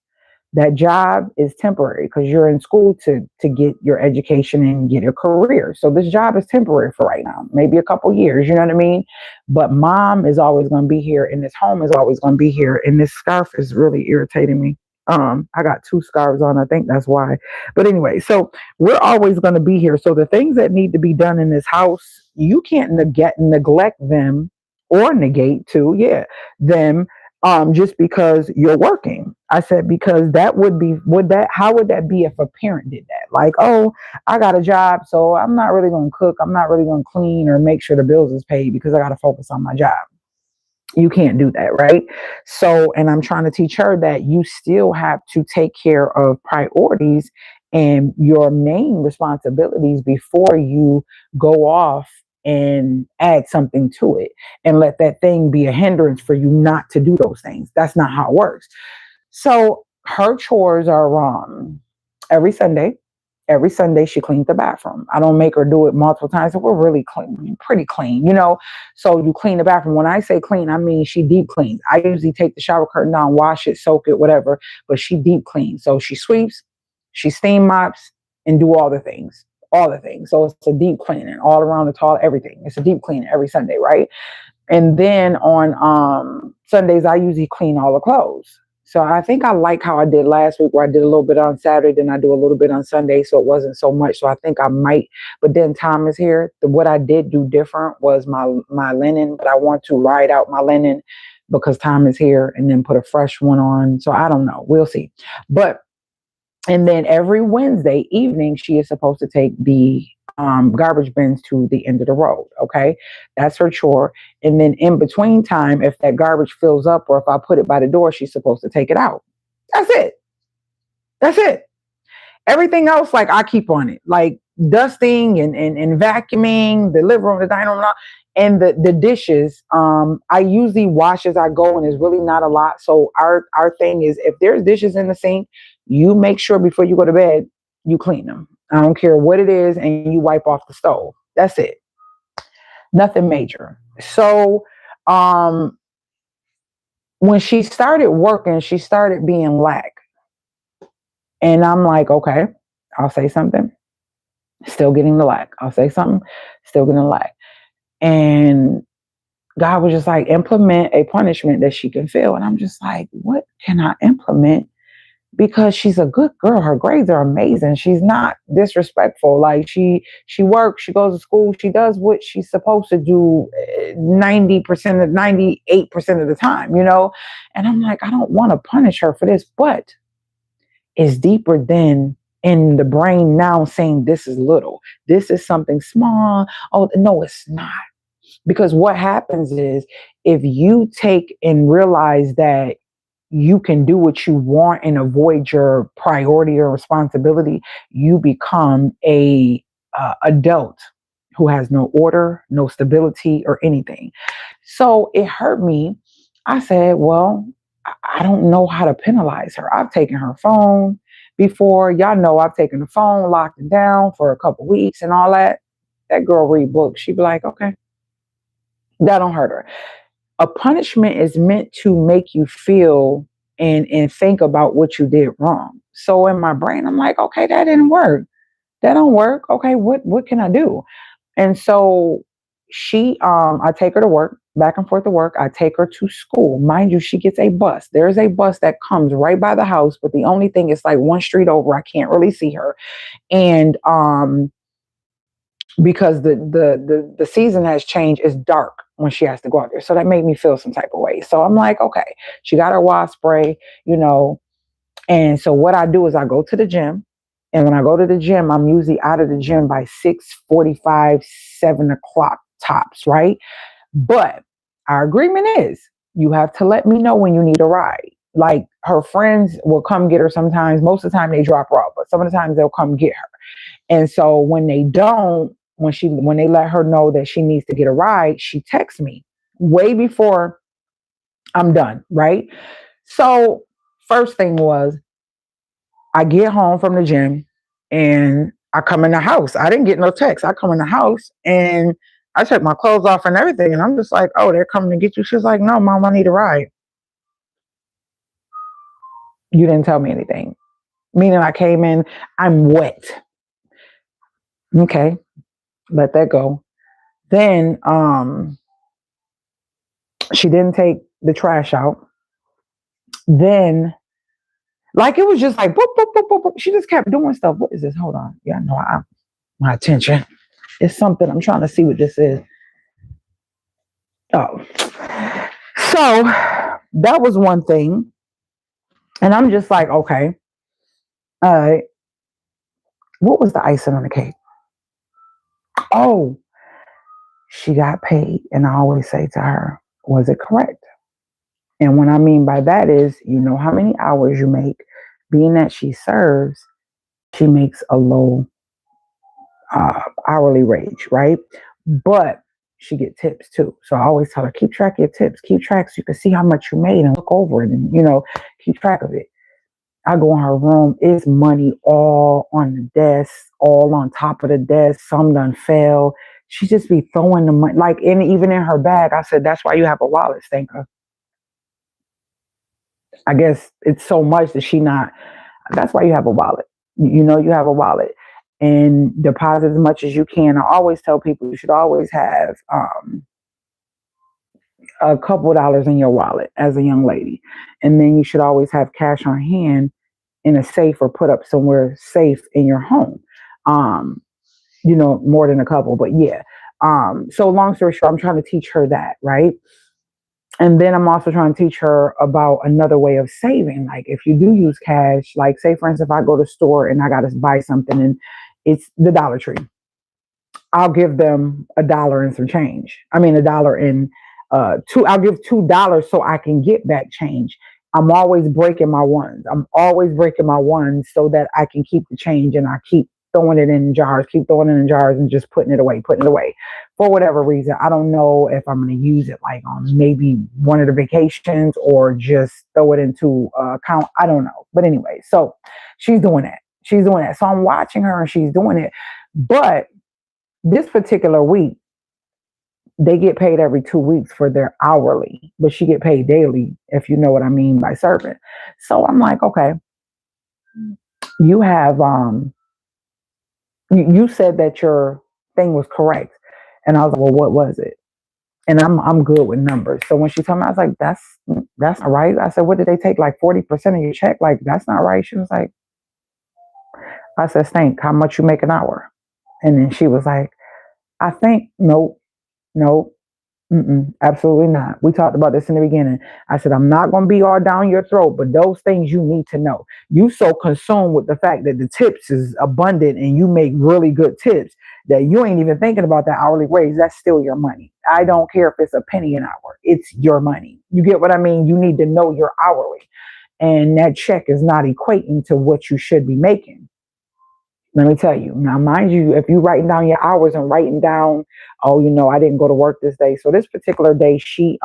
That job is temporary because you're in school to get your education and get a career. So this job is temporary for right now, maybe a couple years, you know what I mean? But mom is always going to be here, and this home is always going to be here. And this scarf is really irritating me. I got 2 scarves on. I think that's why. But anyway, so we're always going to be here. So the things that need to be done in this house, you can't neglect them or negate too. Yeah, them. Just because you're working. I said, because how would that be if a parent did that? Like, oh, I got a job, so I'm not really going to cook. I'm not really going to clean or make sure the bills is paid because I got to focus on my job. You can't do that, right? So, and I'm trying to teach her that you still have to take care of priorities and your main responsibilities before you go off and add something to it and let that thing be a hindrance for you not to do those things. That's not how it works. So her chores are every Sunday. Every Sunday she cleans the bathroom. I don't make her do it multiple times. So we're really clean, pretty clean, So you clean the bathroom. When I say clean, I mean she deep cleans. I usually take the shower curtain down, wash it, soak it, whatever, but she deep cleans. So she sweeps, she steam mops, and do all the things. All the things. So it's a deep cleaning all around the toilet, everything. It's a deep cleaning every Sunday, right? And then on Sundays, I usually clean all the clothes. So I think I like how I did last week, where I did a little bit on Saturday, then I do a little bit on Sunday, so it wasn't so much. So I think I might, but then Tom is here. What I did do different was my linen, but I want to ride out my linen because Tom is here, and then put a fresh one on. So I don't know. We'll see. And then every Wednesday evening, she is supposed to take the garbage bins to the end of the road. Okay. That's her chore. And then in between time, if that garbage fills up or if I put it by the door, she's supposed to take it out. That's it. Everything else, like I keep on it. Like dusting and vacuuming the living room, the dining room, and the dishes. I usually wash as I go, and there's really not a lot. So our thing is, if there's dishes in the sink, you make sure before you go to bed you clean them. I don't care what it is, and you wipe off the stove. That's it. Nothing major. So when she started working, she started being lax. And I'm like, okay, I'll say something. Still getting the lack. I'll say something. Still getting the lack. And God was just like, implement a punishment that she can feel. And I'm just like, what can I implement? Because she's a good girl. Her grades are amazing. She's not disrespectful. Like she works, she goes to school, she does what she's supposed to do 90%, 98% of the time, you know? And I'm like, I don't want to punish her for this, but it's deeper than in the brain now saying this is little. This is something small. Oh, no, it's not. Because what happens is if you take and realize that you can do what you want and avoid your priority or responsibility, you become a adult who has no order, no stability or anything. So it hurt me. I said, well, I don't know how to penalize her. I've taken her phone before. Y'all know I've taken the phone, locked it down for a couple weeks and all that. That girl read books. She'd be like, okay, that don't hurt her. A punishment is meant to make you feel and think about what you did wrong. So in my brain, I'm like, okay, that didn't work. That don't work. Okay, what can I do? And so I take her to work, back and forth to work. I take her to school. Mind you, she gets a bus. There's a bus that comes right by the house, but the only thing is like one street over. I can't really see her. And because the season has changed, it's dark when she has to go out there. So that made me feel some type of way. So I'm like, okay, she got her wasp spray, you know. And so what I do is I go to the gym. And when I go to the gym, I'm usually out of the gym by 6:45, 7 o'clock tops, right? But our agreement is you have to let me know when you need a ride. Like her friends will come get her sometimes. Most of the time they drop her off, but some of the times they'll come get her. And so when they don't, when they let her know that she needs to get a ride, she texts me way before I'm done, right? So first thing was I get home from the gym and I come in the house. I didn't get no text. I come in the house and I took my clothes off and everything. And I'm just like, oh, they're coming to get you. She's like, no, Mom, I need a ride. You didn't tell me anything. Meaning I came in, I'm wet. Okay, let that go. Then she didn't take the trash out. Then, like, it was just like, boop, boop, boop, boop, boop. She just kept doing stuff. What is this? Hold on. Yeah, no, my attention. It's something. I'm trying to see what this is. Oh. So that was one thing. And I'm just like, okay. What was the icing on the cake? Oh, she got paid. And I always say to her, was it correct? And what I mean by that is, you know how many hours you make. Being that she serves, she makes a low hourly wage, right? But she get tips too. So I always tell her, keep track of your tips, keep track so you can see how much you made and look over it and, you know, keep track of it. I go in her room, it's money all on the desk, all on top of the desk. Some done fell. She just be throwing the money, like even in her bag. I said, that's why you have a wallet, Stinker. I guess it's so much that that's why you have a wallet. You know, you have a wallet and deposit as much as you can. I always tell people you should always have a couple dollars in your wallet as a young lady. And then you should always have cash on hand in a safe or put up somewhere safe in your home. You know, more than a couple, but yeah. So long story short, I'm trying to teach her that, right? And then I'm also trying to teach her about another way of saving. Like if you do use cash, like say for instance, if I go to the store and I got to buy something and it's the Dollar Tree, I'll give them $1 and some change. I mean, $1 and I'll give $2 so I can get that change. I'm always breaking my ones. I'm always breaking my ones so that I can keep the change and I keep throwing it in jars, keep throwing it in jars and just putting it away for whatever reason. I don't know if I'm going to use it like on maybe one of the vacations or just throw it into account. I don't know. But anyway, so she's doing that. So I'm watching her and she's doing it. But this particular week, they get paid every 2 weeks for their hourly, but she get paid daily, if you know what I mean by servant. So I'm like, okay, you have you said that your thing was correct. And I was like, well, what was it? And I'm good with numbers. So when she told me, I was like, that's not right. I said, what did they take? Like 40% of your check? Like, that's not right. She was like, I said, think how much you make an hour. And then she was like, I think, nope. Absolutely not. We talked about this in the beginning. I said, I'm not going to be all down your throat, but those things you need to know. You so consumed with the fact that the tips is abundant and you make really good tips that you ain't even thinking about that hourly wage. That's still your money. I don't care if it's a penny an hour. It's your money. You get what I mean? You need to know your hourly. And that check is not equating to what you should be making. Let me tell you. Now, mind you, if you're writing down your hours and writing down, oh, I didn't go to work this day. So this particular day, she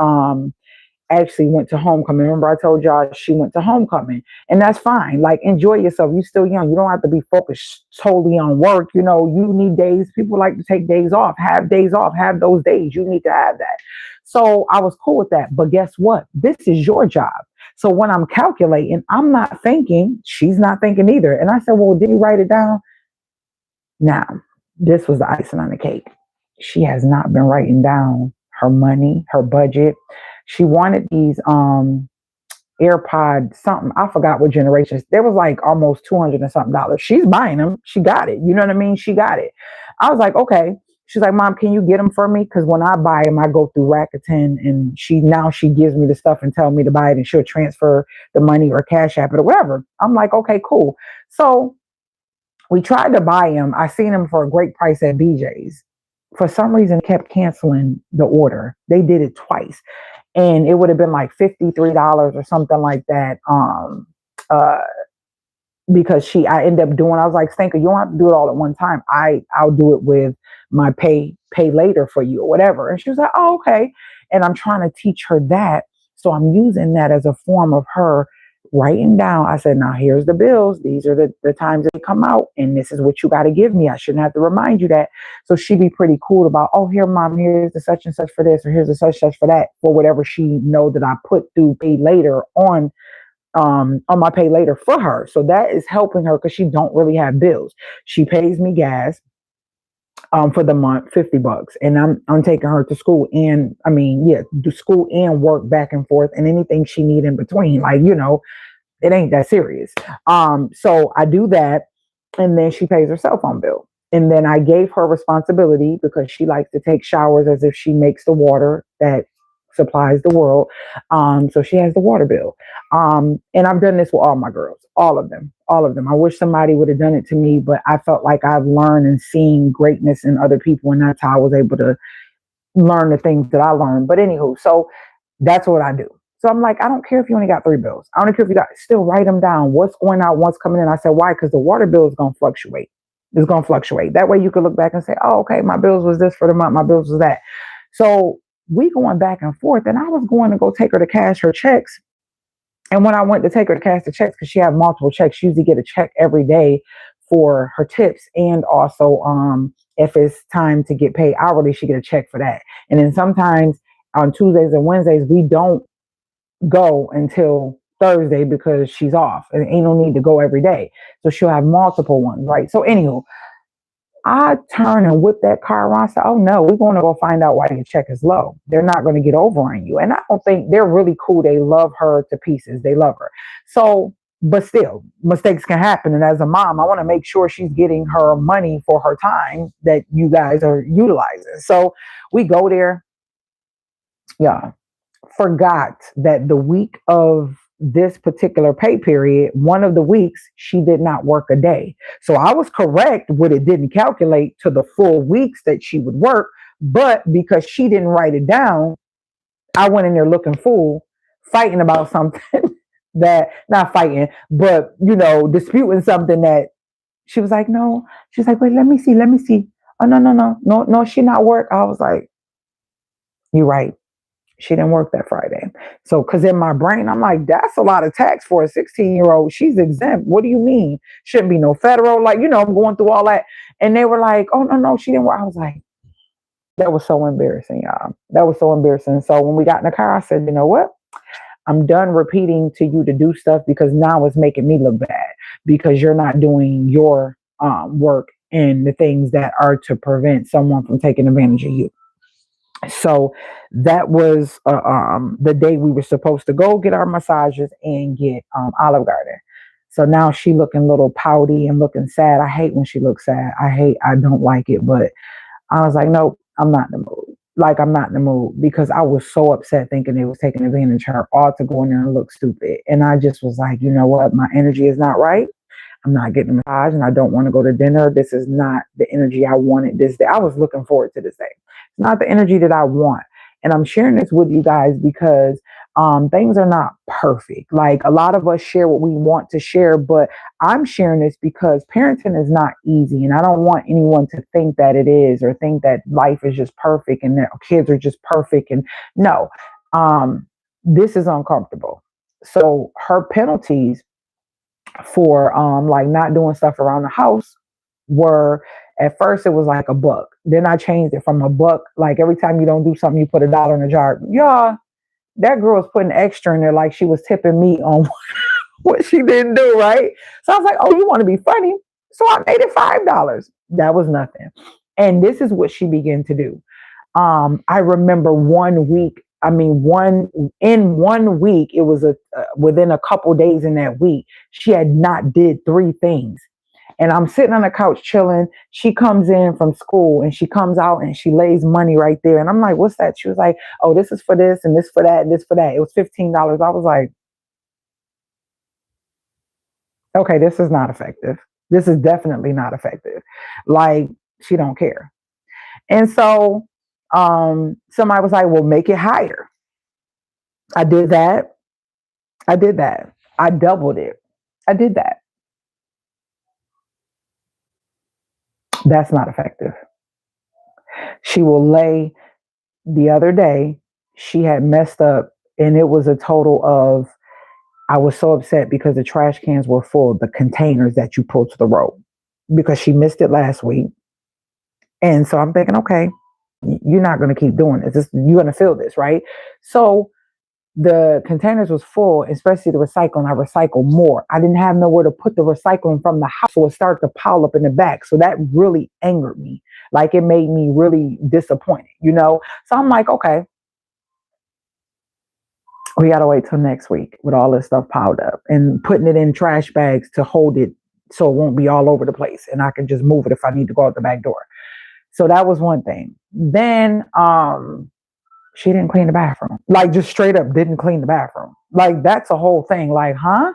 actually went to homecoming. Remember, I told y'all she went to homecoming, and that's fine. Like, enjoy yourself. You're still young. You don't have to be focused solely on work. You need days. People like to take days off. Have days off. Have those days. You need to have that. So I was cool with that. But guess what? This is your job. So when I'm calculating, I'm not thinking. She's not thinking either. And I said, well, did you write it down? Now, this was the icing on the cake. She has not been writing down her money, her budget. She wanted these AirPod something. I forgot what generations. There was like almost $200 and something. She's buying them. She got it. You know what I mean? She got it. I was like, okay. She's like, Mom, can you get them for me? Because when I buy them, I go through Rakuten, and she gives me the stuff and tell me to buy it, and she'll transfer the money or Cash App it or whatever. I'm like, okay, cool. So we tried to buy them. I seen them for a great price at BJ's. For some reason, kept canceling the order. They did it twice, and it would have been like $53 or something like that. Because I ended up doing. I was like, Stanker, you don't have to do it all at one time. I'll do it with my pay later for you or whatever. And she was like, oh, okay. And I'm trying to teach her that, so I'm using that as a form of her writing down. I said, now here's the bills. These are the times they come out, and this is what you got to give me. I shouldn't have to remind you that. So she'd be pretty cool about, oh, here, Mom, here's the such and such for this, or here's the such for that, for whatever she know that I put through pay later on my pay later for her. So that is helping her because she don't really have bills. She pays me gas for the month, $50, and I'm taking her to school, and do school and work back and forth, and anything she need in between. Like, it ain't that serious. So I do that, and then she pays her cell phone bill. And then I gave her responsibility because she likes to take showers as if she makes the water that supplies the world. So she has the water bill. And I've done this with all my girls, all of them. I wish somebody would have done it to me, but I felt like I've learned and seen greatness in other people, and that's how I was able to learn the things that I learned. But anywho, so that's what I do. So I'm like, I don't care if you only got 3 bills. I don't care if you got, still write them down. What's going out, what's coming in. I said, why? Because the water bill is going to fluctuate. It's going to fluctuate. That way you can look back and say, oh, okay, my bills was this for the month. My bills was that. So we going back and forth, and I was going to go take her to cash her checks. And when I went to take her to cash the checks, because she had multiple checks, she usually get a check every day for her tips. And also, if it's time to get paid hourly, she get a check for that. And then sometimes on Tuesdays and Wednesdays, we don't go until Thursday because she's off, and ain't no need to go every day. So she'll have multiple ones, right? So anywho, I turn and whip that car around and say, oh no, we're going to go find out why your check is low. They're not going to get over on you. And I don't think they're really cool. They love her to pieces. They love her. So, but still, mistakes can happen. And as a mom, I want to make sure she's getting her money for her time that you guys are utilizing. So we go there. Yeah. Forgot that the week of this particular pay period, one of the weeks, she did not work a day. So I was correct when it didn't calculate to the full weeks that she would work. But because she didn't write it down, I went in there looking fool, fighting about something that, not fighting, but, disputing something that She was like, no. She's like, wait, let me see, let me see. Oh, no, no, no, no, no, she not work. I was like, you're right. She didn't work that Friday. So, because in my brain, I'm like, that's a lot of tax for a 16-year-old. She's exempt. What do you mean? Shouldn't be no federal. Like, I'm going through all that. And they were like, oh, no, no, she didn't work. I was like, that was so embarrassing, y'all. That was so embarrassing. So when we got in the car, I said, you know what? I'm done repeating to you to do stuff because now it's making me look bad because you're not doing your work and the things that are to prevent someone from taking advantage of you. So that was the day we were supposed to go get our massages and get Olive Garden. So now she looking a little pouty and looking sad. I hate when she looks sad. I don't like it. But I was like, nope, I'm not in the mood. Like, I'm not in the mood because I was so upset thinking they was taking advantage of her all to go in there and look stupid. And I just was like, you know what? My energy is not right. I'm not getting a massage and I don't want to go to dinner. This is not the energy I wanted this day. I was looking forward to this day. It's not the energy that I want. And I'm sharing this with you guys because things are not perfect. Like, a lot of us share what we want to share, but I'm sharing this because parenting is not easy. And I don't want anyone to think that it is or think that life is just perfect and that kids are just perfect. And no, this is uncomfortable. So her penalties for like not doing stuff around the house were, at first it was like $1. Then I changed it from $1. Like, every time you don't do something, you put $1 in a jar. Yeah, that girl was putting extra in there like she was tipping me on what she didn't do, right? So I was like, oh, you want to be funny? So I made it $5. That was nothing. And this is what she began to do. I remember one week. I mean, one week, it was within a couple days in that week, she had not did 3 things. And I'm sitting on the couch chilling. She comes in from school and she comes out and she lays money right there. And I'm like, what's that? She was like, oh, this is for this and this for that and this for that. It was $15. I was like, okay, this is not effective. This is definitely not effective. Like, she don't care. And so somebody was like, well, make it higher. I did that. I did that. I doubled it. I did that. That's not effective. She will lay. The other day, she had messed up, and it was a total of, I was so upset because the trash cans were full, the containers that you pull to the road, because she missed it last week. And so I'm thinking, okay, you're not going to keep doing this. You're going to feel this, right? So the containers was full, especially the recycling. I recycle more. I didn't have nowhere to put the recycling from the house, so it started to pile up in the back. So that really angered me. Like, it made me really disappointed. So I'm like, okay, we got to wait till next week with all this stuff piled up and putting it in trash bags to hold it so it won't be all over the place. And I can just move it if I need to go out the back door. So that was one thing. Then, she didn't clean the bathroom. Like, just straight up didn't clean the bathroom. Like, that's a whole thing. Like, huh?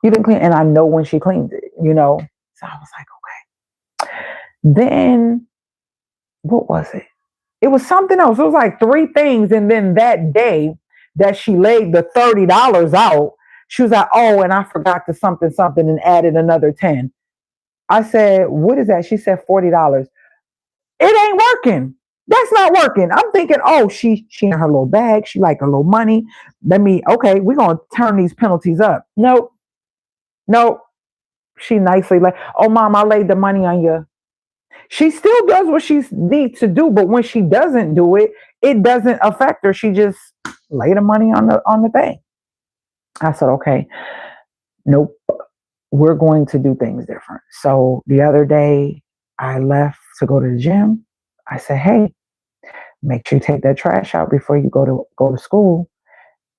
You didn't clean. And I know when she cleaned it. So I was like, okay. Then, what was it? It was something else. It was like 3 things. And then that day that she laid the $30 out, she was like, oh, and I forgot to something and added another 10. I said, what is that? She said $40. It ain't working. That's not working. I'm thinking, oh, she in her little bag. She like a little money. Okay, we're going to turn these penalties up. Nope. She nicely like, oh, mom, I laid the money on you. She still does what she needs to do, but when she doesn't do it, it doesn't affect her. She just laid the money on the thing. I said, okay, nope. We're going to do things different. So the other day I left to go to the gym. I said, hey, make sure you take that trash out before you go to school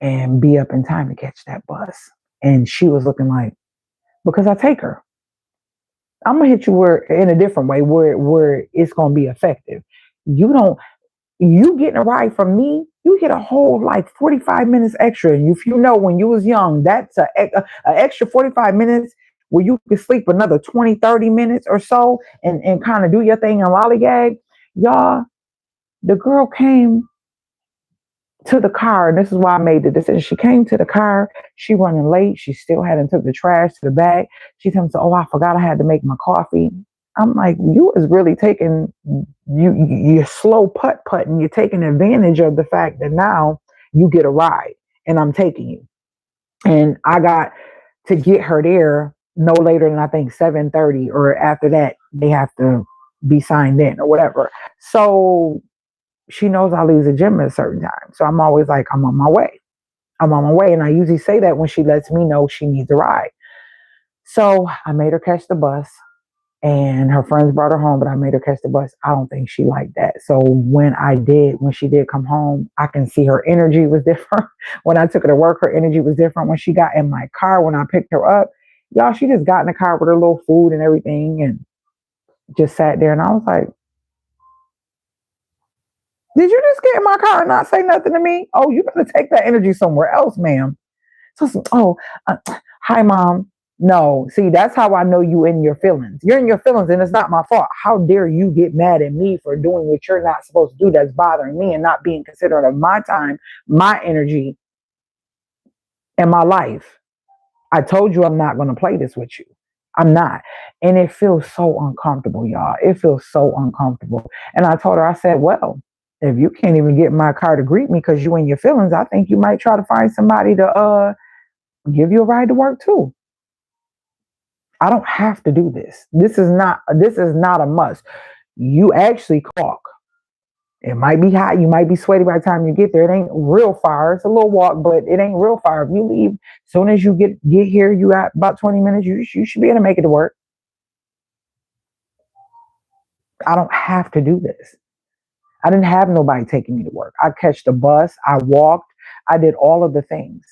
and be up in time to catch that bus. And she was looking like, because I take her. I'm gonna hit you in a different way where it's gonna be effective. You getting a ride from me, you get a whole like 45 minutes extra. If when you was young, that's an extra 45 minutes where you can sleep another 20, 30 minutes or so and kind of do your thing and lollygag. Y'all, the girl came to the car. And this is why I made the decision. She came to the car. She running late. She still hadn't took the trash to the bag. She tells me, "Oh, I forgot I had to make my coffee." I'm like, you is really taking you're slow putting. You're taking advantage of the fact that now you get a ride and I'm taking you. And I got to get her there no later than I think 7:30, or after that they have to be signed in or whatever. So she knows I leave the gym at a certain time. So I'm always like, I'm on my way. I'm on my way. And I usually say that when she lets me know she needs a ride. So I made her catch the bus, and her friends brought her home, but I made her catch the bus. I don't think she liked that. So when she did come home, I can see her energy was different. When I took her to work, her energy was different. When she got in my car, when I picked her up, y'all, she just got in the car with her little food and everything and just sat there. And I was like, did you just get in my car and not say nothing to me? Oh, you better take that energy somewhere else, ma'am. So, hi, mom. No, see, that's how I know you in your feelings. You're in your feelings, and it's not my fault. How dare you get mad at me for doing what you're not supposed to do that's bothering me and not being considerate of my time, my energy, and my life? I told you I'm not going to play this with you. I'm not. And it feels so uncomfortable, y'all. It feels so uncomfortable. And I told her, I said, well, if you can't even get in my car to greet me because you in your feelings, I think you might try to find somebody to give you a ride to work too. I don't have to do this. This is not a must. You actually walk. It might be hot. You might be sweaty by the time you get there. It ain't real far. It's a little walk, but it ain't real far. If you leave, as soon as you get here, you got about 20 minutes. You should be able to make it to work. I don't have to do this. I didn't have nobody taking me to work. I catch the bus. I walked. I did all of the things.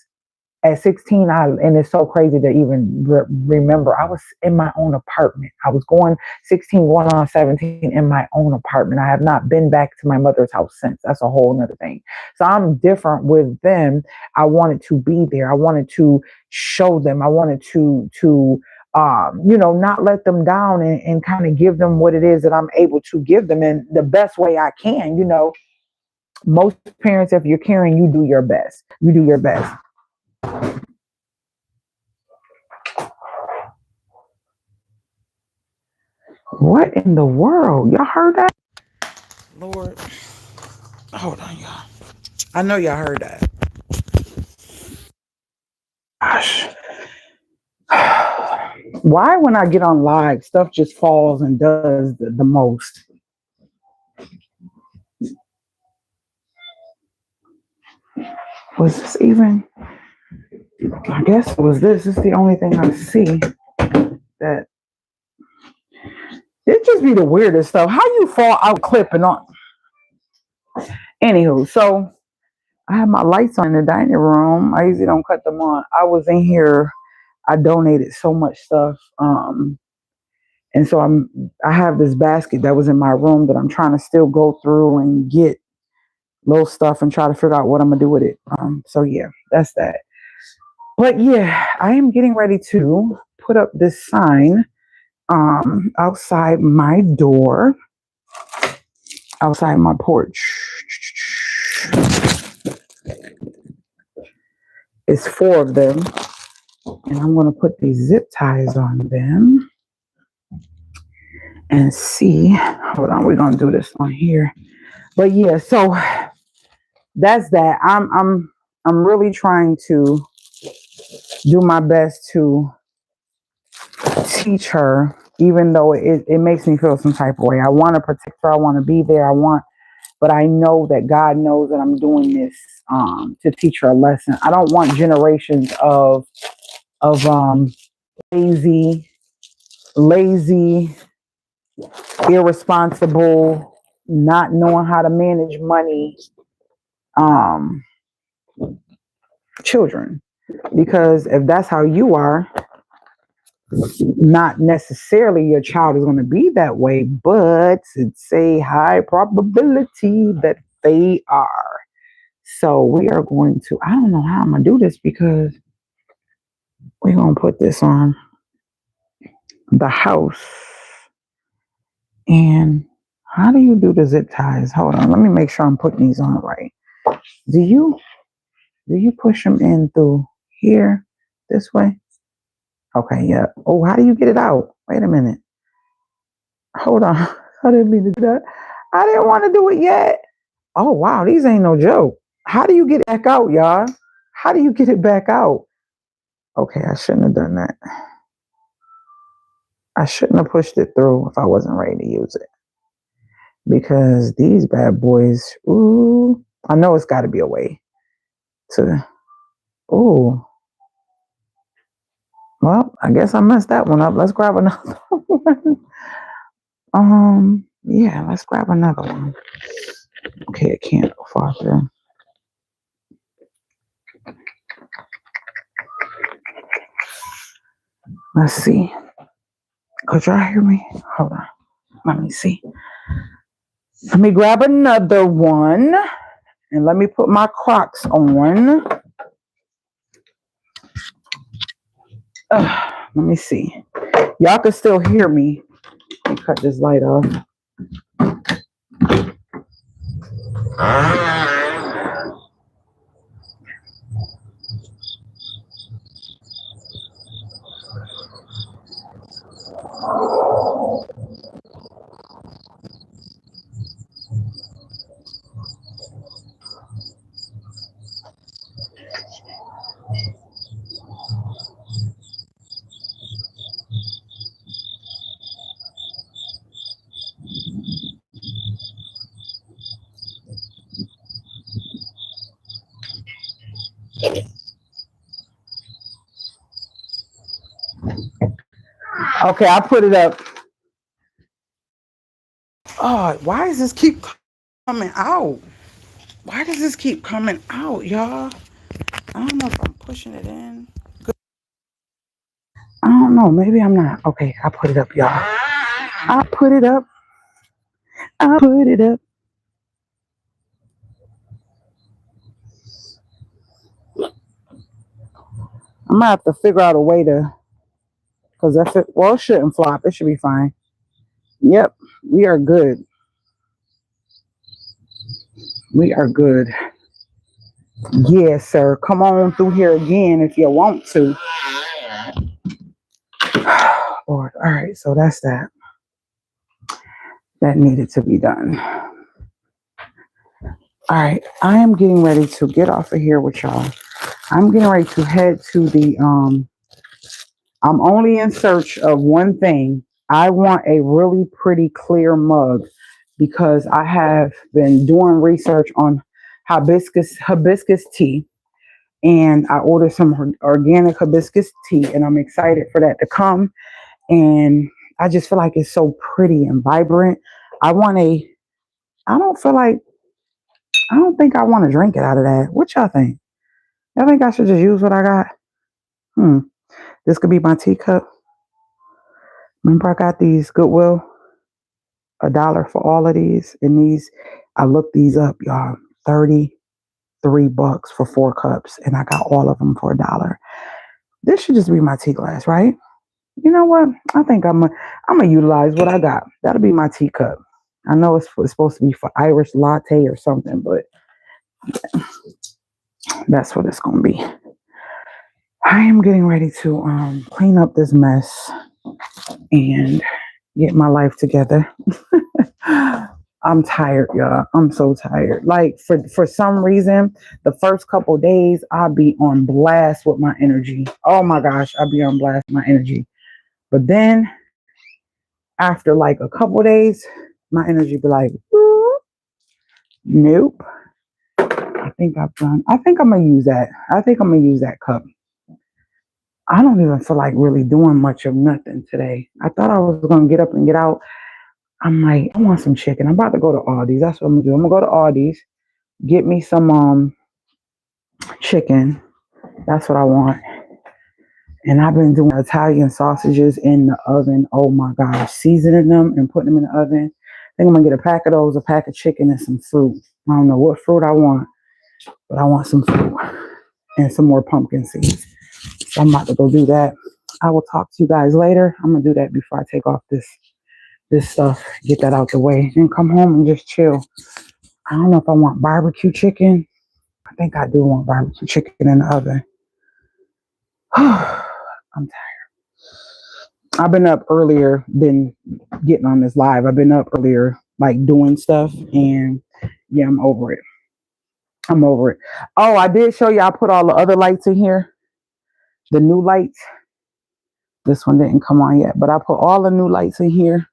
At 16, and it's so crazy to even remember, I was in my own apartment. I was 16, going on 17 in my own apartment. I have not been back to my mother's house since. That's a whole nother thing. So I'm different with them. I wanted to be there. I wanted to show them. I wanted to not let them down and kind of give them what it is that I'm able to give them in the best way I can. Most parents, if you're caring, you do your best. You do your best. What in the world? Y'all heard that? Lord, hold on, y'all. I know y'all heard that. Gosh. Why when I get on live, stuff just falls and does the most? Was this even? I guess it was this. This is the only thing I see that it just be the weirdest stuff. How you fall out clipping on? Anywho, so I have my lights on in the dining room. I usually don't cut them on. I was in here. I donated so much stuff. And so I have this basket that was in my room that I'm trying to still go through and get little stuff and try to figure out what I'm gonna do with it. So yeah, that's that. But yeah, I am getting ready to put up this sign outside my door, outside my porch. It's 4 of them, and I'm gonna put these zip ties on them and see. Hold on, we're gonna do this on here. But yeah, so that's that. I'm really trying to do my best to teach her, even though it makes me feel some type of way. I want to protect her. I want to be there. But I know that God knows that I'm doing this to teach her a lesson. I don't want generations of lazy, irresponsible, not knowing how to manage money children. Because if that's how you are, not necessarily your child is going to be that way, but it's a high probability that they are. So we are going to, I don't know how I'm going to do this, because we're going to put this on the house. And how do you do the zip ties? Hold on. Let me make sure I'm putting these on right. Do you push them in through here this way? Okay, yeah. Oh, how do you get it out? Wait a minute. Hold on. I didn't mean to do that. I didn't want to do it yet. Oh wow, these ain't no joke. How do you get it back out, y'all? How do you get it back out? Okay, I shouldn't have done that. I shouldn't have pushed it through if I wasn't ready to use it. Because these bad boys, ooh, I know it's got to be a way to, ooh. Well, I guess I messed that one up. Let's grab another one. Yeah, let's grab another one. Okay, it can't go far through. Let's see. Could y'all hear me? Hold on. Let me see. Let me grab another one. And let me put my Crocs on. Let me see. Y'all can still hear me. Let me cut this light off. Okay, I put it up. Oh, why does this keep coming out? Why does this keep coming out, y'all? I don't know if I'm pushing it in. I don't know. Maybe I'm not. Okay, I put it up, y'all. I put it up. I put it up. I'm gonna have to figure out a way to, because if it, well, it shouldn't flop. It should be fine. Yep, we are good. We are good. Yes, sir. Come on through here again if you want to. Lord, all right. So that's that. That needed to be done. All right. I am getting ready to get off of here with y'all. I'm getting ready to head to the, I'm only in search of one thing. I want a really pretty clear because I have been doing research on hibiscus tea, and I ordered some organic hibiscus tea, and I'm excited for that to come. And I just feel like it's so pretty and vibrant. I don't think I want to drink it out of that. What y'all think? I think I should just use what I got. This could be my teacup. Remember I got these Goodwill, $1 for all of these. And these, I looked these up, y'all. $33 for 4 cups, and I got all of them for $1. This should just be my tea glass, right? You know what? I think I'm gonna utilize what I got. That'll be my teacup. I know it's supposed to be for Irish latte or something, but that's what it's gonna be. I am getting ready to clean up this mess and get my life together. I'm tired, y'all. I'm so tired. Like for some reason, the first couple days I'll be on blast with my energy. Oh my gosh, I'll be on blast with my energy. But then after like a couple days, my energy be like, nope. I think I'm gonna use that. I think I'm gonna use that cup. I don't even feel like really doing much of nothing today. I thought I was gonna get up and get out. I'm like, I want some chicken. I'm about to go to Aldi's. That's what I'm gonna do. I'm gonna go to Aldi's, get me some chicken. That's what I want. And I've been doing Italian sausages in the oven. Oh my gosh, seasoning them and putting them in the oven. I think I'm gonna get a pack of those, a pack of chicken, and some fruit. I don't know what fruit I want, but I want some fruit and some more pumpkin seeds. So I'm about to go do that. I will talk to you guys later. I'm gonna do that before I take off this stuff, get that out the way, and come home and just chill. I don't know if I want barbecue chicken think I do want barbecue chicken in the oven. I'm tired. I've been up earlier than getting on this live. I've been up earlier, like doing stuff, and yeah, I'm over it. I'm over it. Oh, I did show you I put all the other lights in here. The new lights. This one didn't come on yet, but I put all the new lights in here.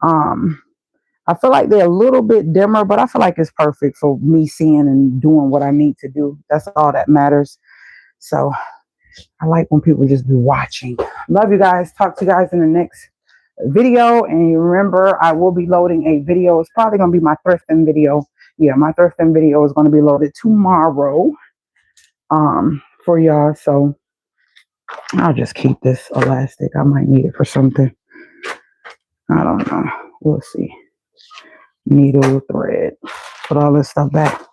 I feel like they're a little bit dimmer, but I feel like it's perfect for me seeing and doing what I need to do. That's all that matters. So I like when people just be watching. Love you guys. Talk to you guys in the next video. And remember, I will be loading a video. It's probably going to be my thrifting video. Yeah, my thrifting video is going to be loaded tomorrow for y'all. So I'll just keep this elastic. I might need it for something. I don't know. We'll see. Needle, thread, put all this stuff back.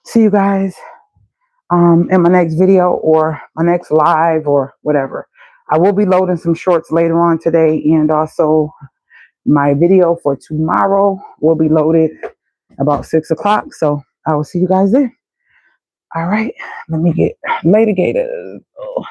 See you guys in my next video or my next live or whatever. I will be loading some shorts later on today, and also my video for tomorrow will be loaded about 6 o'clock. So I will see you guys there. All right, let me get later, gators. Oh.